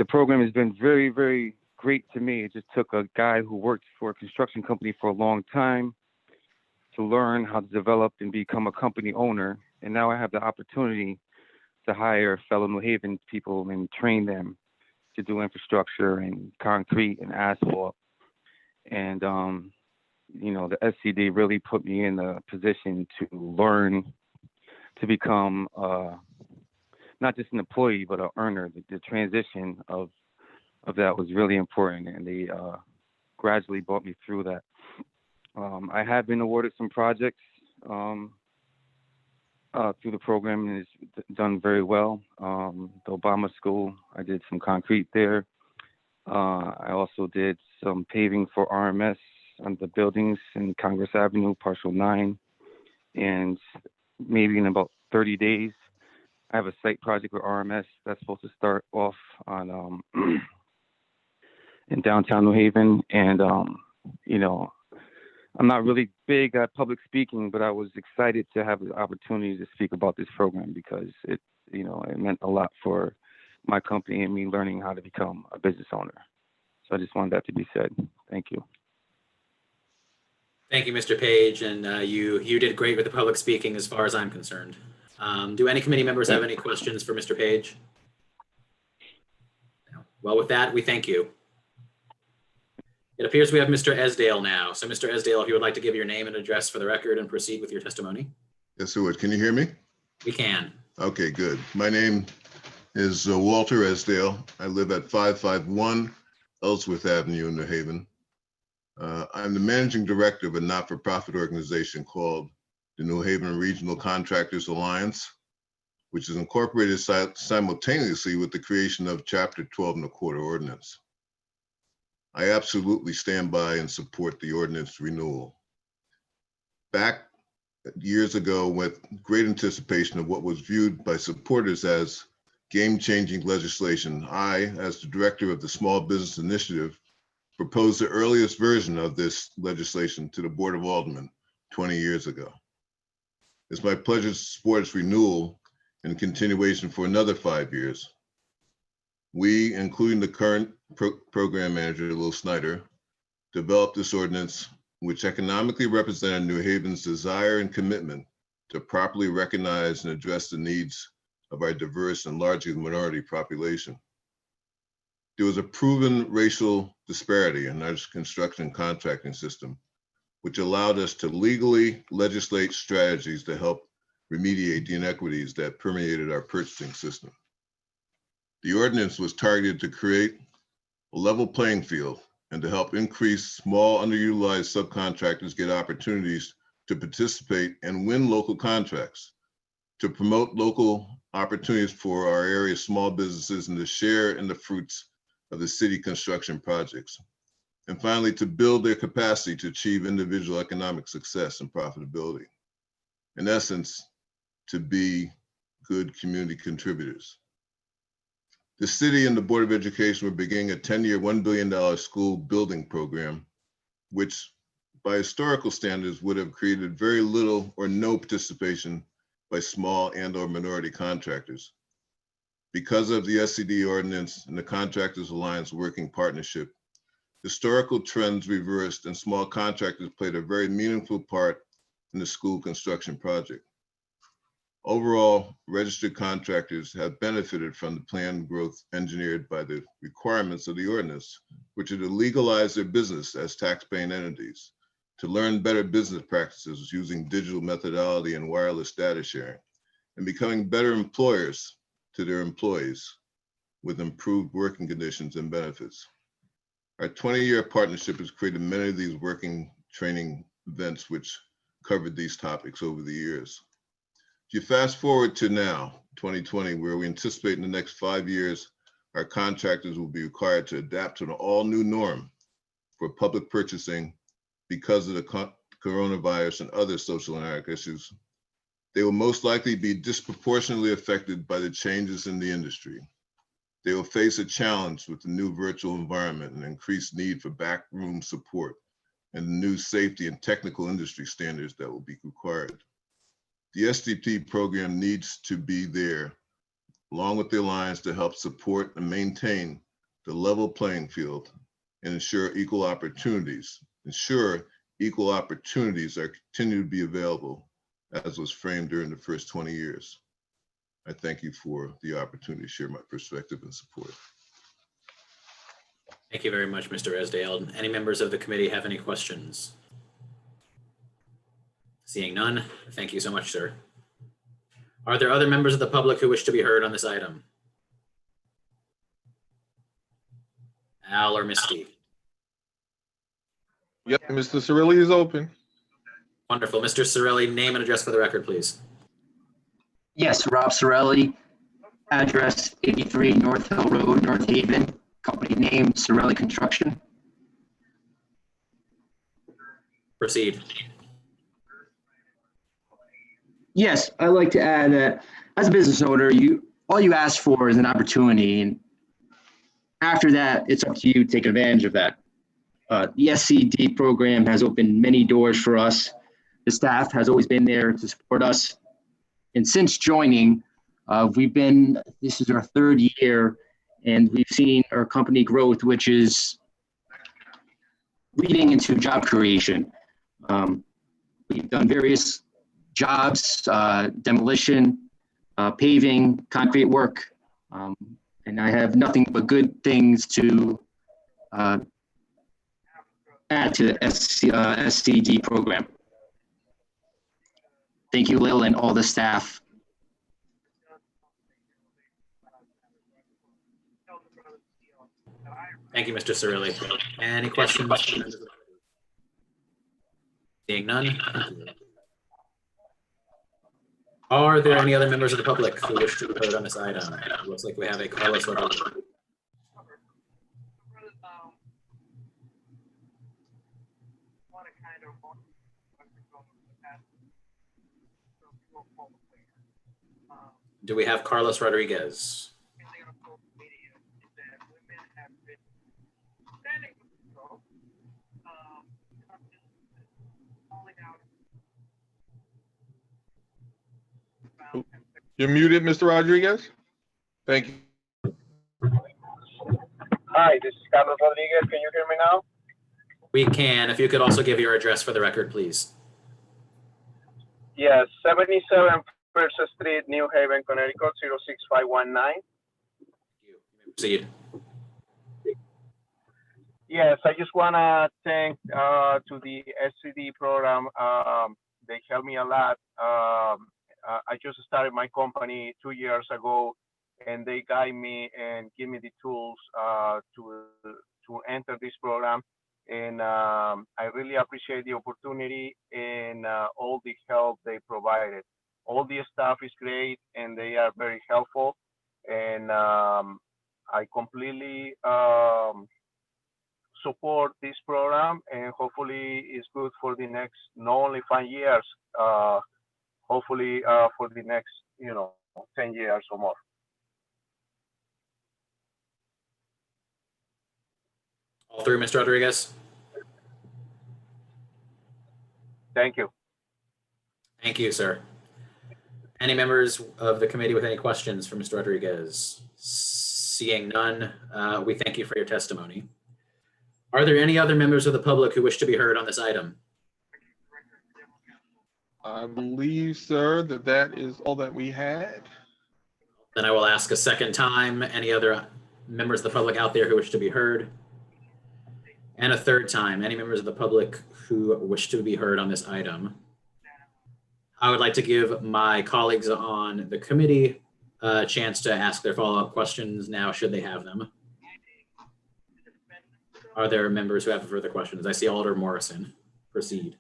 program has been very, very great to me. It just took a guy who worked for a construction company for a long time to learn how to develop and become a company owner. And now I have the opportunity to hire fellow New Haven people and train them to do infrastructure and concrete and asphalt. And, the SCD really put me in a position to learn, to become not just an employee, but an earner. The transition of that was really important, and they gradually brought me through that. I have been awarded some projects through the program, and it's done very well. The Obama School, I did some concrete there. I also did some paving for RMS on the buildings in Congress Avenue, Partial 9. And maybe in about 30 days, I have a site project with RMS that's supposed to start off on in downtown New Haven. And, I'm not really big at public speaking, but I was excited to have the opportunity to speak about this program because it meant a lot for my company and me learning how to become a business owner. So I just wanted that to be said. Thank you. Thank you, Mr. Page, and you did great with the public speaking as far as I'm concerned. Do any committee members have any questions for Mr. Page? No. Well, with that, we thank you. It appears we have Mr. Esdale now. So Mr. Esdale, if you would like to give your name and address for the record and proceed with your testimony. Yes, I would. Can you hear me? We can. Okay, good. My name is Walter Esdale. I live at 551 Ellsworth Avenue in New Haven. I'm the managing director of a not-for-profit organization called the New Haven Regional Contractors Alliance, which is incorporated simultaneously with the creation of Chapter 12 and a quarter ordinance. I absolutely stand by and support the ordinance renewal. Back years ago, with great anticipation of what was viewed by supporters as game-changing legislation, I, as the director of the Small Business Initiative, proposed the earliest version of this legislation to the Board of Aldermen 20 years ago. It's my pleasure to support its renewal and continuation for another 5 years. We, including the current program manager, Lil Snyder, developed this ordinance, which economically represented New Haven's desire and commitment to properly recognize and address the needs of our diverse and largely minority population. There was a proven racial disparity in our construction contracting system, which allowed us to legally legislate strategies to help remediate the inequities that permeated our purchasing system. The ordinance was targeted to create a level playing field and to help increase small underutilized subcontractors get opportunities to participate and win local contracts, to promote local opportunities for our area's small businesses and to share in the fruits of the city construction projects. And finally, to build their capacity to achieve individual economic success and profitability. In essence, to be good community contributors. The city and the Board of Education were beginning a 10-year, $1 billion school building program, which by historical standards would have created very little or no participation by small and/or minority contractors. Because of the SCD ordinance and the Contractors Alliance working partnership, historical trends reversed and small contractors played a very meaningful part in the school construction project. Overall, registered contractors have benefited from the planned growth engineered by the requirements of the ordinance, which are to legalize their business as tax-paying entities, to learn better business practices using digital methodology and wireless data sharing, and becoming better employers to their employees with improved working conditions and benefits. Our 20-year partnership has created many of these working training events which covered these topics over the years. If you fast forward to now, 2020, where we anticipate in the next 5 years, our contractors will be required to adapt to an all-new norm for public purchasing because of the coronavirus and other social and economic issues. They will most likely be disproportionately affected by the changes in the industry. They will face a challenge with the new virtual environment and increased need for backroom support and the new safety and technical industry standards that will be required. The SDP program needs to be there, along with the Alliance, to help support and maintain the level playing field and ensure equal opportunities. Ensure equal opportunities are continue to be available as was framed during the first 20 years. I thank you for the opportunity to share my perspective and support. Thank you very much, Mr. Esdale. Any members of the committee have any questions? Seeing none, thank you so much, sir. Are there other members of the public who wish to be heard on this item? Al or Misty? Yep, Mr. Cirilli is open. Wonderful. Mr. Cirilli, name and address for the record, please. Yes, Rob Cirilli, address 83 North Hill Road, North Haven, company name Cirilli Construction. Proceed. Yes, I'd like to add that as a business owner, all you ask for is an opportunity, and after that, it's up to you to take advantage of that. The SCD program has opened many doors for us. The staff has always been there to support us. And since joining, this is our 3rd year, and we've seen our company growth, which is leading into job creation. We've done various jobs, demolition, paving, concrete work, and I have nothing but good things to add to the SCD program. Thank you, Lil, and all the staff. Thank you, Mr. Cirilli. Any questions? Seeing none. Thank you. Are there any other members of the public who wish to be heard on this item? It looks like we have a Carlos Rodriguez. Do we have Carlos Rodriguez? You're muted, Mr. Rodriguez. Thank you. Hi, this is Carlos Rodriguez. Can you hear me now? We can. If you could also give your address for the record, please. Yes, 77 First Street, New Haven, Connecticut, 06519. Proceed. Yes, I just want to thank to the SCD program. They helped me a lot. I just started my company 2 years ago, and they guide me and give me the tools to enter this program. And I really appreciate the opportunity and all the help they provided. All the staff is great, and they are very helpful. And I completely support this program, and hopefully it's good for the next not only 5 years, hopefully for the next 10 years or more. All through, Mr. Rodriguez. Thank you. Thank you, sir. Any members of the committee with any questions for Mr. Rodriguez? Seeing none, we thank you for your testimony. Are there any other members of the public who wish to be heard on this item? I believe, sir, that is all that we had. Then I will ask a second time, any other members of the public out there who wish to be heard? And a third time, any members of the public who wish to be heard on this item? I would like to give my colleagues on the committee a chance to ask their follow-up questions now, should they have them. Are there members who have further questions? I see Alder Morrison. Proceed.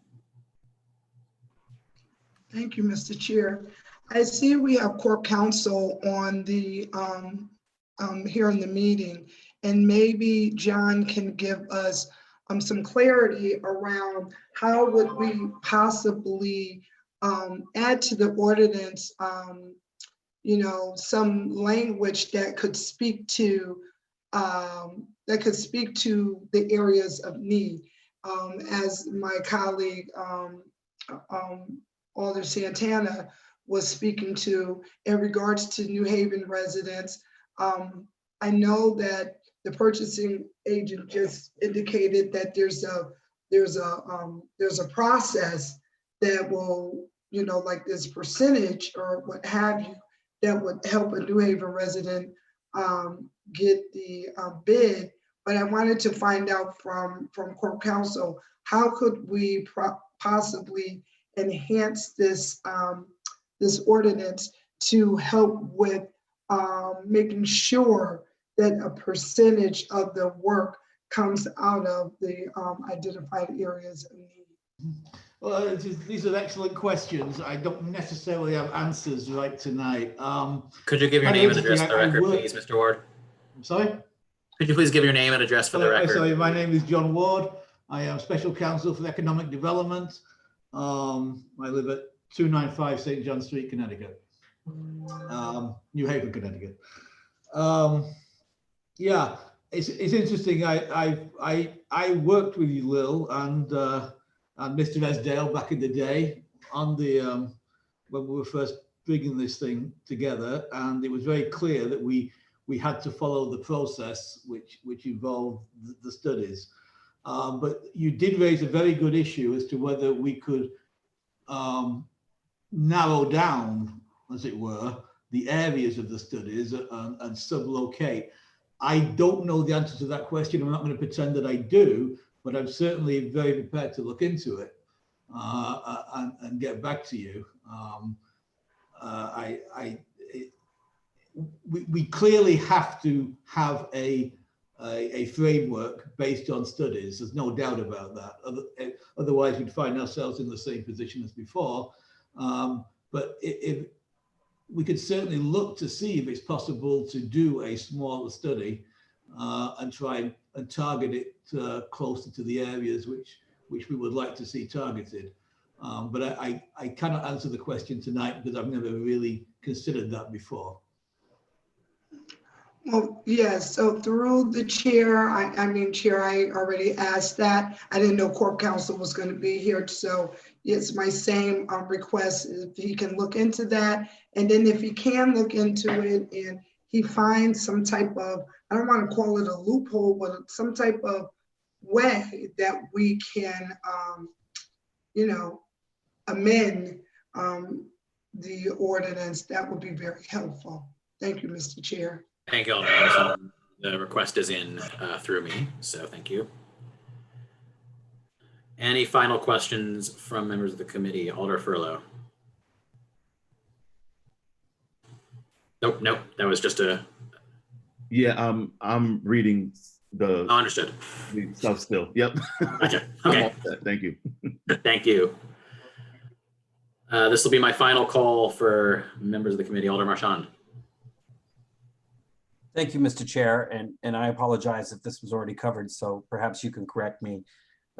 Thank you, Mr. Chair. I see we have Corp Counsel on the here in the meeting, and maybe John can give us some clarity around how would we possibly add to the ordinance, some language that could speak to the areas of need, as my colleague Alder Santana was speaking to in regards to New Haven residents. I know that the purchasing agent just indicated that there's a process that will, like this percentage or what have you, that would help a New Haven resident get the bid. But I wanted to find out from Corp Counsel, how could we possibly enhance this this ordinance to help with making sure that a percentage of the work comes out of the identified areas of need? Well, these are excellent questions. I don't necessarily have answers right tonight. Could you give your name and address for the record, please, Mr. Ward? I'm sorry? Could you please give your name and address for the record? Sorry, my name is John Ward. I am Special Counsel for Economic Development. I live at 295 St. John Street, Connecticut. New Haven, Connecticut. Yeah, it's interesting. I worked with you, Lil, and Mr. Esdale back in the day on the when we were first bringing this thing together, and it was very clear that we had to follow the process which involved the studies. But you did raise a very good issue as to whether we could narrow down, as it were, the areas of the studies and sublocate. I don't know the answer to that question. I'm not going to pretend that I do, but I'm certainly very prepared to look into it and get back to you. We clearly have to have a framework based on studies. There's no doubt about that. Otherwise, we'd find ourselves in the same position as before. But if we could certainly look to see if it's possible to do a smaller study and try and target it closer to the areas which we would like to see targeted. But I cannot answer the question tonight because I've never really considered that before. Well, yes, so through the chair, Chair, I already asked that. I didn't know Corp Counsel was going to be here, so it's my same request if he can look into that. And then if he can look into it and he finds some type of, I don't want to call it a loophole, but some type of way that we can, amend the ordinance, that would be very helpful. Thank you, Mr. Chair. Thank you, Alder Morrison. The request is in through me, so thank you. Any final questions from members of the committee? Alder Furlow. Nope, that was just a. Yeah, I'm reading the. Oh, understood. The stuff still. Yep. Gotcha. Okay. Thank you. Thank you. This will be my final call for members of the committee. Alder Marchand. Thank you, Mr. Chair, and I apologize if this was already covered, so perhaps you can correct me.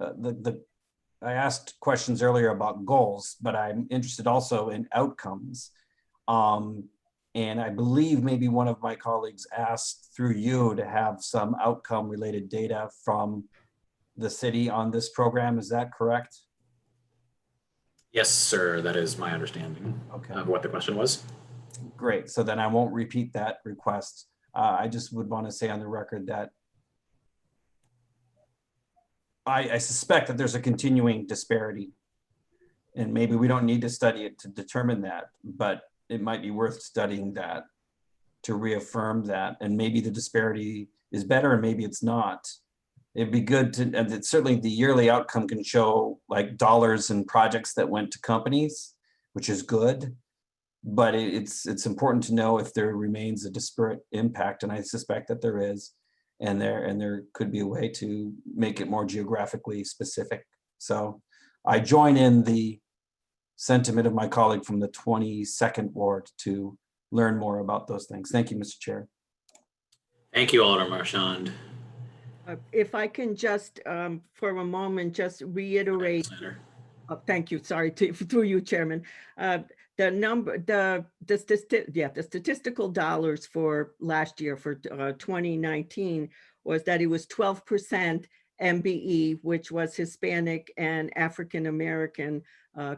I asked questions earlier about goals, but I'm interested also in outcomes. And I believe maybe one of my colleagues asked through you to have some outcome related data from the city on this program. Is that correct? Yes, sir. That is my understanding of what the question was. Great. So then I won't repeat that request. I just would want to say on the record that I suspect that there's a continuing disparity, and maybe we don't need to study it to determine that, but it might be worth studying that to reaffirm that. And maybe the disparity is better and maybe it's not. It'd be good to, and it's certainly the yearly outcome can show like dollars and projects that went to companies, which is good. But it's important to know if there remains a disparate impact, and I suspect that there is, and there could be a way to make it more geographically specific. So I join in the sentiment of my colleague from the 22nd Ward to learn more about those things. Thank you, Mr. Chair. Thank you, Alder Marchand. If I can just, for a moment, just reiterate. Thank you. Sorry, through you, Chairman. The statistical dollars for last year for 2019 was that it was 12% MBE, which was Hispanic and African American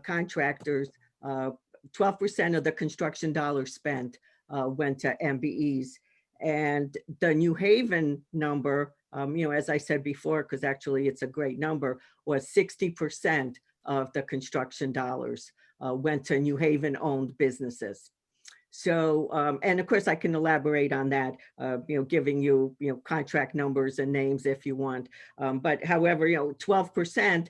contractors. 12% of the construction dollars spent went to MBEs, and the New Haven number, as I said before, because actually it's a great number, was 60% of the construction dollars went to New Haven owned businesses. So, and of course I can elaborate on that, giving you, contract numbers and names if you want. But however, 12%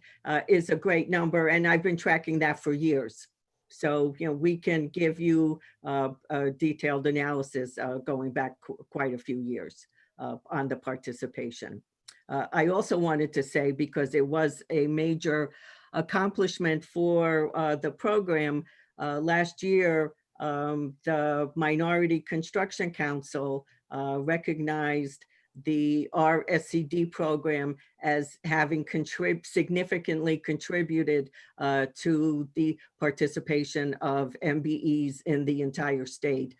is a great number, and I've been tracking that for years. So, we can give you a detailed analysis going back quite a few years on the participation. I also wanted to say, because it was a major accomplishment for the program last year, the Minority Construction Council recognized our SCD program as having significantly contributed to the participation of MBEs in the entire state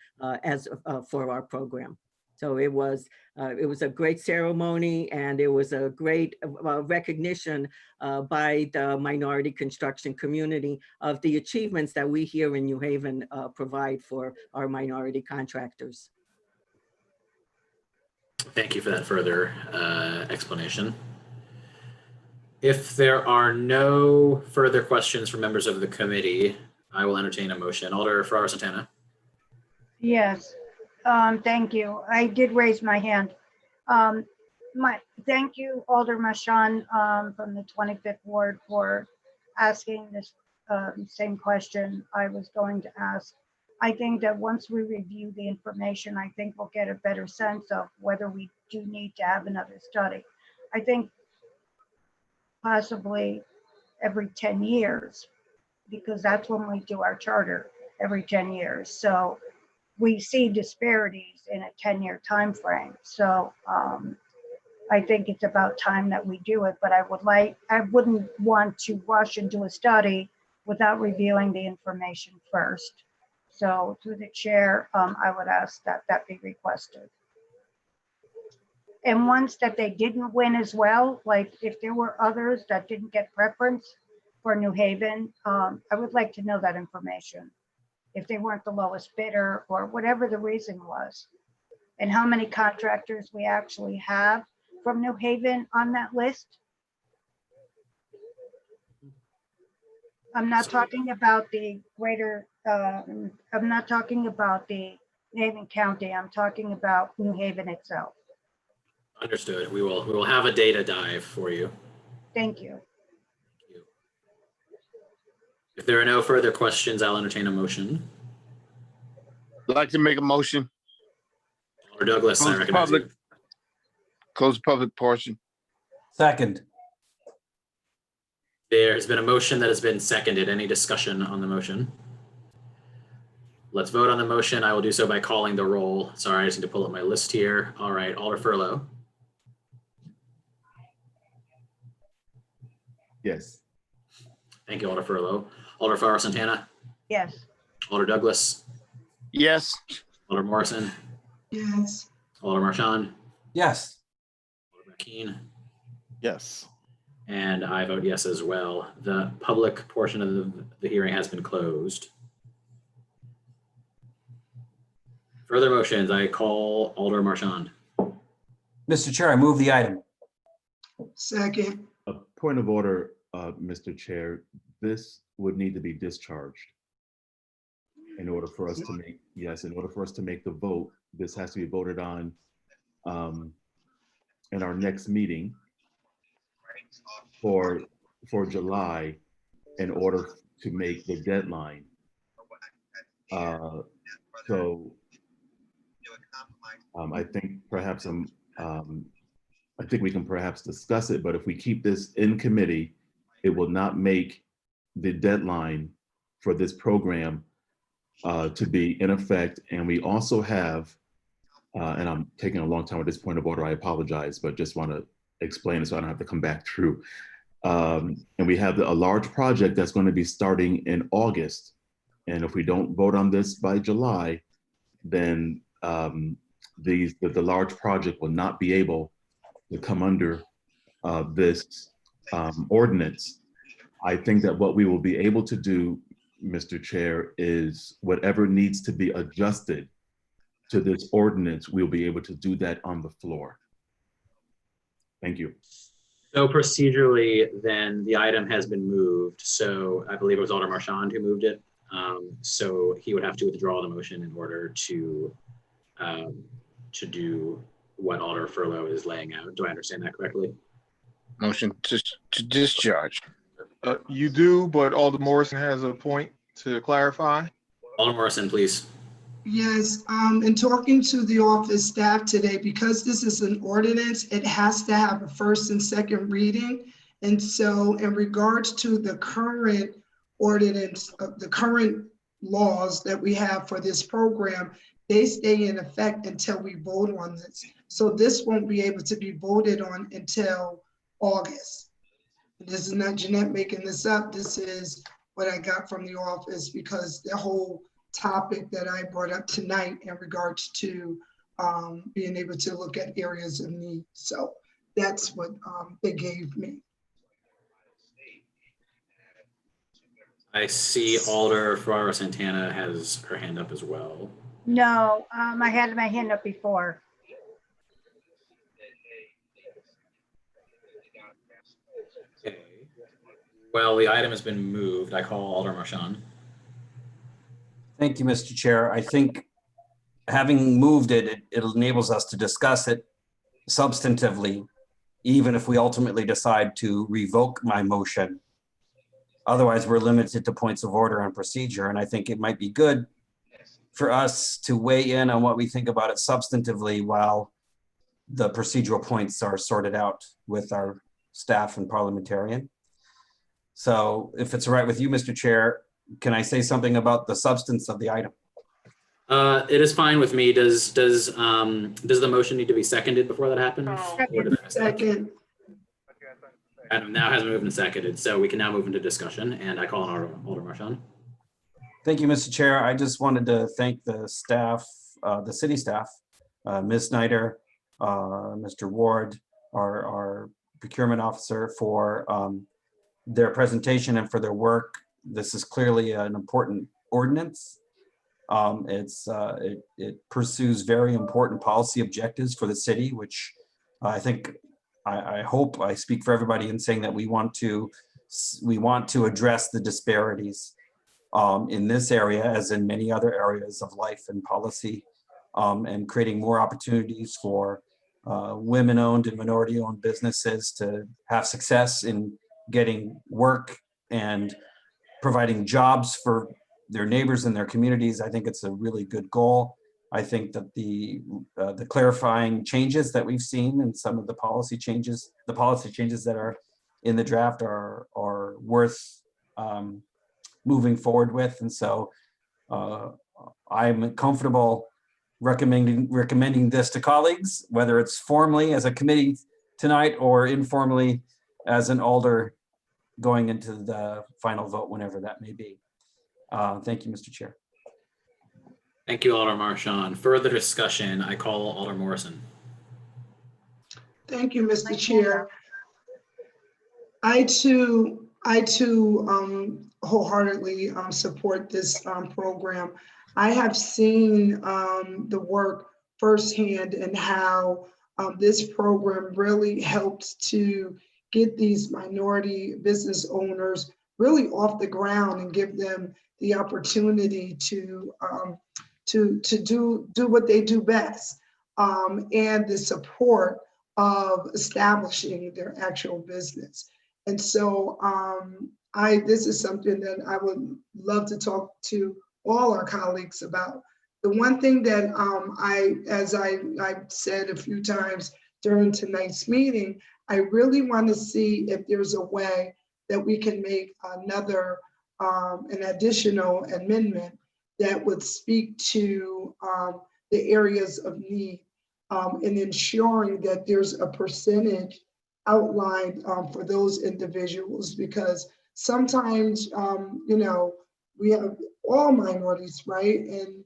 for our program. So it was a great ceremony, and it was a great recognition by the minority construction community of the achievements that we here in New Haven provide for our minority contractors. Thank you for that further explanation. If there are no further questions from members of the committee, I will entertain a motion. Alder Ferrara Santana. Yes, thank you. I did raise my hand. Thank you, Alder Marchand from the 25th Ward, for asking this same question I was going to ask. I think that once we review the information, I think we'll get a better sense of whether we do need to have another study. I think possibly every 10 years, because that's when we do our charter, every 10 years. So we see disparities in a 10-year time frame. So I think it's about time that we do it, but I wouldn't want to rush into a study without reviewing the information first. So through the chair, I would ask that that be requested. And ones that they didn't win as well, like if there were others that didn't get preference for New Haven, I would like to know that information. If they weren't the lowest bidder or whatever the reason was, and how many contractors we actually have from New Haven on that list. I'm not talking about the greater, I'm not talking about the New Haven County, I'm talking about New Haven itself. Understood. We will have a data dive for you. Thank you. If there are no further questions, I'll entertain a motion. I'd like to make a motion. Alder Douglas, I recognize you. Close the public portion. Second. There has been a motion that has been seconded. Any discussion on the motion? Let's vote on the motion. I will do so by calling the roll. Sorry, I just need to pull up my list here. All right, Alder Furlow, Yes. thank you, Alder Furlow. Alder Farrar Santana, Yes. Alder Douglas, Yes. Alder Morrison, Yes. Alder Marchand, Yes. Alder McKean, Yes. and I vote yes as well. The public portion of the hearing has been closed. Further motions, I call Alder Marchand. Mr. Chair, I move the item. Second. A point of order, Mr. Chair, this would need to be discharged. In order for us to make, yes, in order for us to make the vote, this has to be voted on in our next meeting for July in order to make the deadline. So I think perhaps I think we can perhaps discuss it, but if we keep this in committee, it will not make the deadline for this program to be in effect. And we also have, and I'm taking a long time at this point of order, I apologize, but just want to explain it so I don't have to come back through. And we have a large project that's going to be starting in August. And if we don't vote on this by July, then the large project will not be able to come under this ordinance. I think that what we will be able to do, Mr. Chair, is whatever needs to be adjusted to this ordinance, we'll be able to do that on the floor. Thank you. So procedurally, then the item has been moved. So I believe it was Alder Marchand who moved it. So he would have to withdraw the motion in order to do what Alder Furlow is laying out. Do I understand that correctly? Motion to discharge. You do, but Alder Morrison has a point to clarify. Alder Morrison, please. Yes, in talking to the office staff today, because this is an ordinance, it has to have a first and second reading. And so in regards to the current ordinance, the current laws that we have for this program, they stay in effect until we vote on this. So this won't be able to be voted on until August. This is not Jeanette making this up. This is what I got from the office, because the whole topic that I brought up tonight in regards to being able to look at areas of need. So that's what they gave me. I see Alder Ferrara Santana has her hand up as well. No, I had my hand up before. Okay. Well, the item has been moved. I call Alder Marchand. Thank you, Mr. Chair. I think having moved it, it enables us to discuss it substantively, even if we ultimately decide to revoke my motion. Otherwise, we're limited to points of order and procedure. And I think it might be good for us to weigh in on what we think about it substantively while the procedural points are sorted out with our staff and parliamentarian. So if it's all right with you, Mr. Chair, can I say something about the substance of the item? It is fine with me. Does the motion need to be seconded before that happens? Or did I miss that? Second. Item now has been moved and seconded, so we can now move into discussion, and I call on Alder Marchand. Thank you, Mr. Chair. I just wanted to thank the staff, the city staff, Ms. Snyder, Mr. Ward, our procurement officer, for their presentation and for their work. This is clearly an important ordinance. It pursues very important policy objectives for the city, which I think, I hope I speak for everybody in saying that we want to address the disparities in this area, as in many other areas of life and policy, and creating more opportunities for women-owned and minority-owned businesses to have success in getting work and providing jobs for their neighbors and their communities. I think it's a really good goal. I think that the clarifying changes that we've seen and some of the policy changes that are in the draft are worth moving forward with. And so I'm comfortable recommending this to colleagues, whether it's formally as a committee tonight or informally as an alder going into the final vote, whenever that may be. Thank you, Mr. Chair. Thank you, Alder Marchand. Further discussion, I call Alder Morrison. Thank you, Mr. Chair. I too wholeheartedly support this program. I have seen the work firsthand and how this program really helps to get these minority business owners really off the ground and give them the opportunity to do what they do best, and the support of establishing their actual business. And so this is something that I would love to talk to all our colleagues about. The one thing that as I said a few times during tonight's meeting, I really want to see if there's a way that we can make another, an additional amendment that would speak to the areas of need, and ensuring that there's a percentage outlined for those individuals, because sometimes, we have all minorities, right? And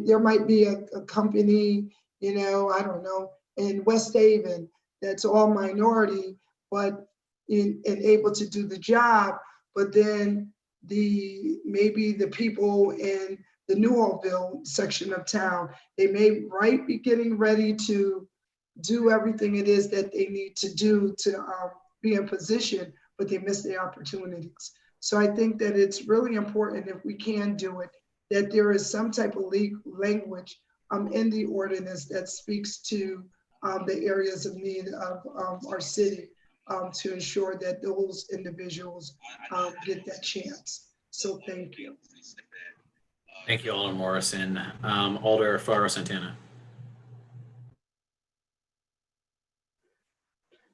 there might be a company, I don't know, in West Haven that's all minority, but able to do the job, but then maybe the people in the Newhallville section of town, they may be getting ready to do everything it is that they need to do to be in position, but they miss the opportunities. So I think that it's really important, if we can do it, that there is some type of language in the ordinance that speaks to the areas of need of our city, to ensure that those individuals get that chance. So thank you. Thank you, Alder Morrison. Alder Faro Santana.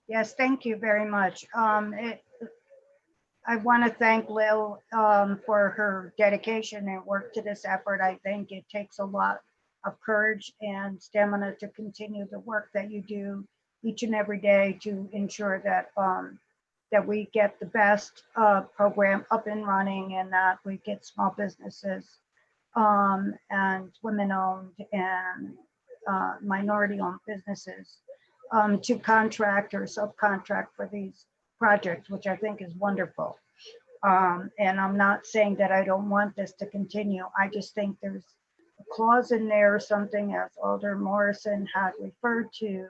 Yes, thank you very much. I want to thank Lil for her dedication and work to this effort. I think it takes a lot of courage and stamina to continue the work that you do each and every day to ensure that that we get the best program up and running, and that we get small businesses and women-owned and minority-owned businesses to contract or subcontract for these projects, which I think is wonderful. And I'm not saying that I don't want this to continue. I just think there's a clause in there or something, as Alder Morrison had referred to,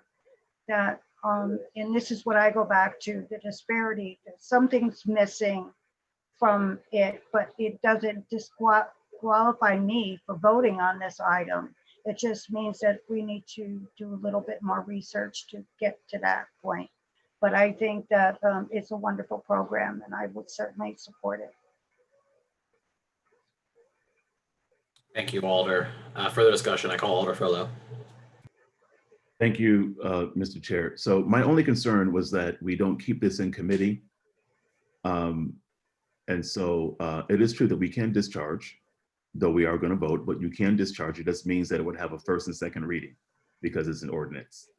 that, and this is what I go back to, the disparity, that something's missing from it, but it doesn't disqualify me for voting on this item. It just means that we need to do a little bit more research to get to that point. But I think that it's a wonderful program, and I would certainly support it. Thank you, Alder. Further discussion, I call Alder Furlow. Thank you, Mr. Chair. So my only concern was that we don't keep this in committee. And so it is true that we can discharge, though we are going to vote, but you can discharge. It just means that it would have a first and second reading because it's an ordinance.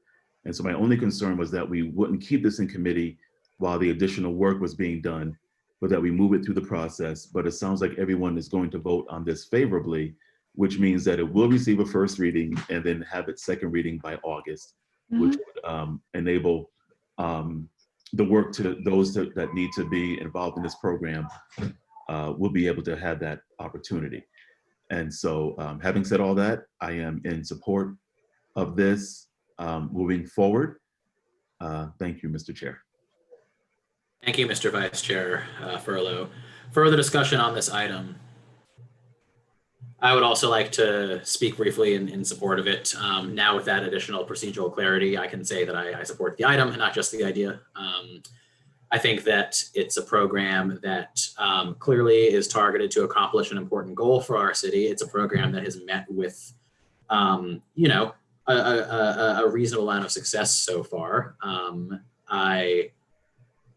And so my only concern was that we wouldn't keep this in committee while the additional work was being done, but that we move it through the process. But it sounds like everyone is going to vote on this favorably, which means that it will receive a first reading and then have its second reading by August, which would enable the work to those that need to be involved in this program will be able to have that opportunity. And so having said all that, I am in support of this moving forward. Thank you, Mr. Chair. Thank you, Mr. Vice Chair Furlow. Further discussion on this item. I would also like to speak briefly in support of it. Now with that additional procedural clarity, I can say that I support the item and not just the idea. I think that it's a program that clearly is targeted to accomplish an important goal for our city. It's a program that has met with, a reasonable amount of success so far. I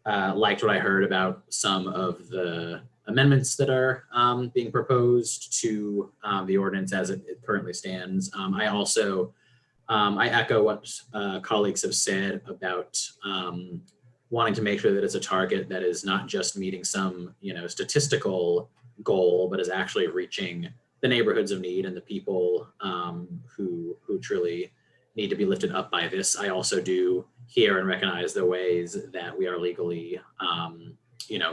liked what I heard about some of the amendments that are being proposed to the ordinance as it currently stands. I also, I echo what colleagues have said about wanting to make sure that it's a target that is not just meeting some, statistical goal, but is actually reaching the neighborhoods of need and the people who truly need to be lifted up by this. I also do hear and recognize the ways that we are legally,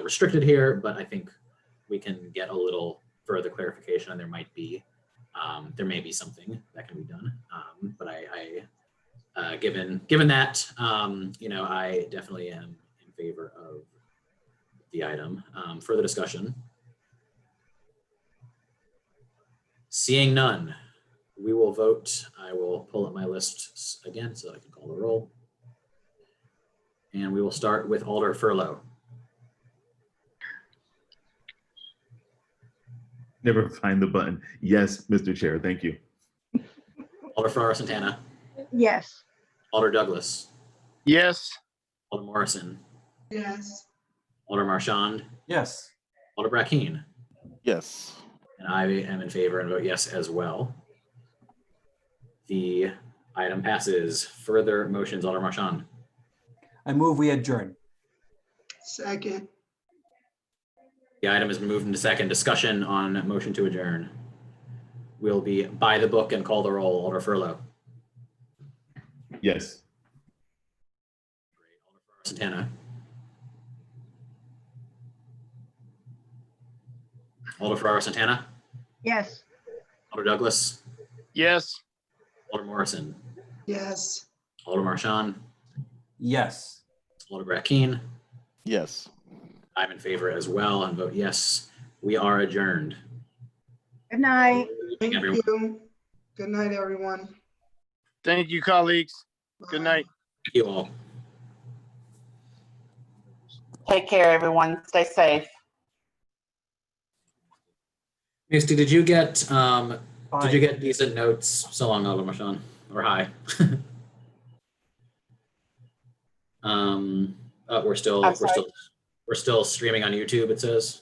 restricted here, but I think we can get a little further clarification, and there may be something that can be done. But given that, I definitely am in favor of the item. Further discussion? Seeing none, we will vote. I will pull up my list again so I can call the roll. And we will start with Alder Furlow. Never find the button. Yes, Mr. Chair, thank you. Alder Farrar Santana. Yes. Alder Douglas. Yes. Alder Morrison. Yes. Alder Marchand. Yes. Alder Brackeen. Yes. And I am in favor and vote yes as well. The item passes. Further motions, Alder Marchand. I move we adjourn. Second. The item is moved into second. Discussion on motion to adjourn. We'll be by the book and call the roll. Alder Furlow. Yes. Alder Farrar Santana. Alder Farrar Santana. Yes. Alder Douglas. Yes. Alder Morrison. Yes. Alder Marchand. Yes. Alder Brackeen. Yes. I'm in favor as well and vote yes. We are adjourned. Good night. Thank Everyone. you. Good night, everyone. Thank you, colleagues. Good night. Thank you all. Take care, everyone. Stay safe. Misty, did you get decent notes? So long, Alder Marchand, or hi. We're still streaming on YouTube, it says.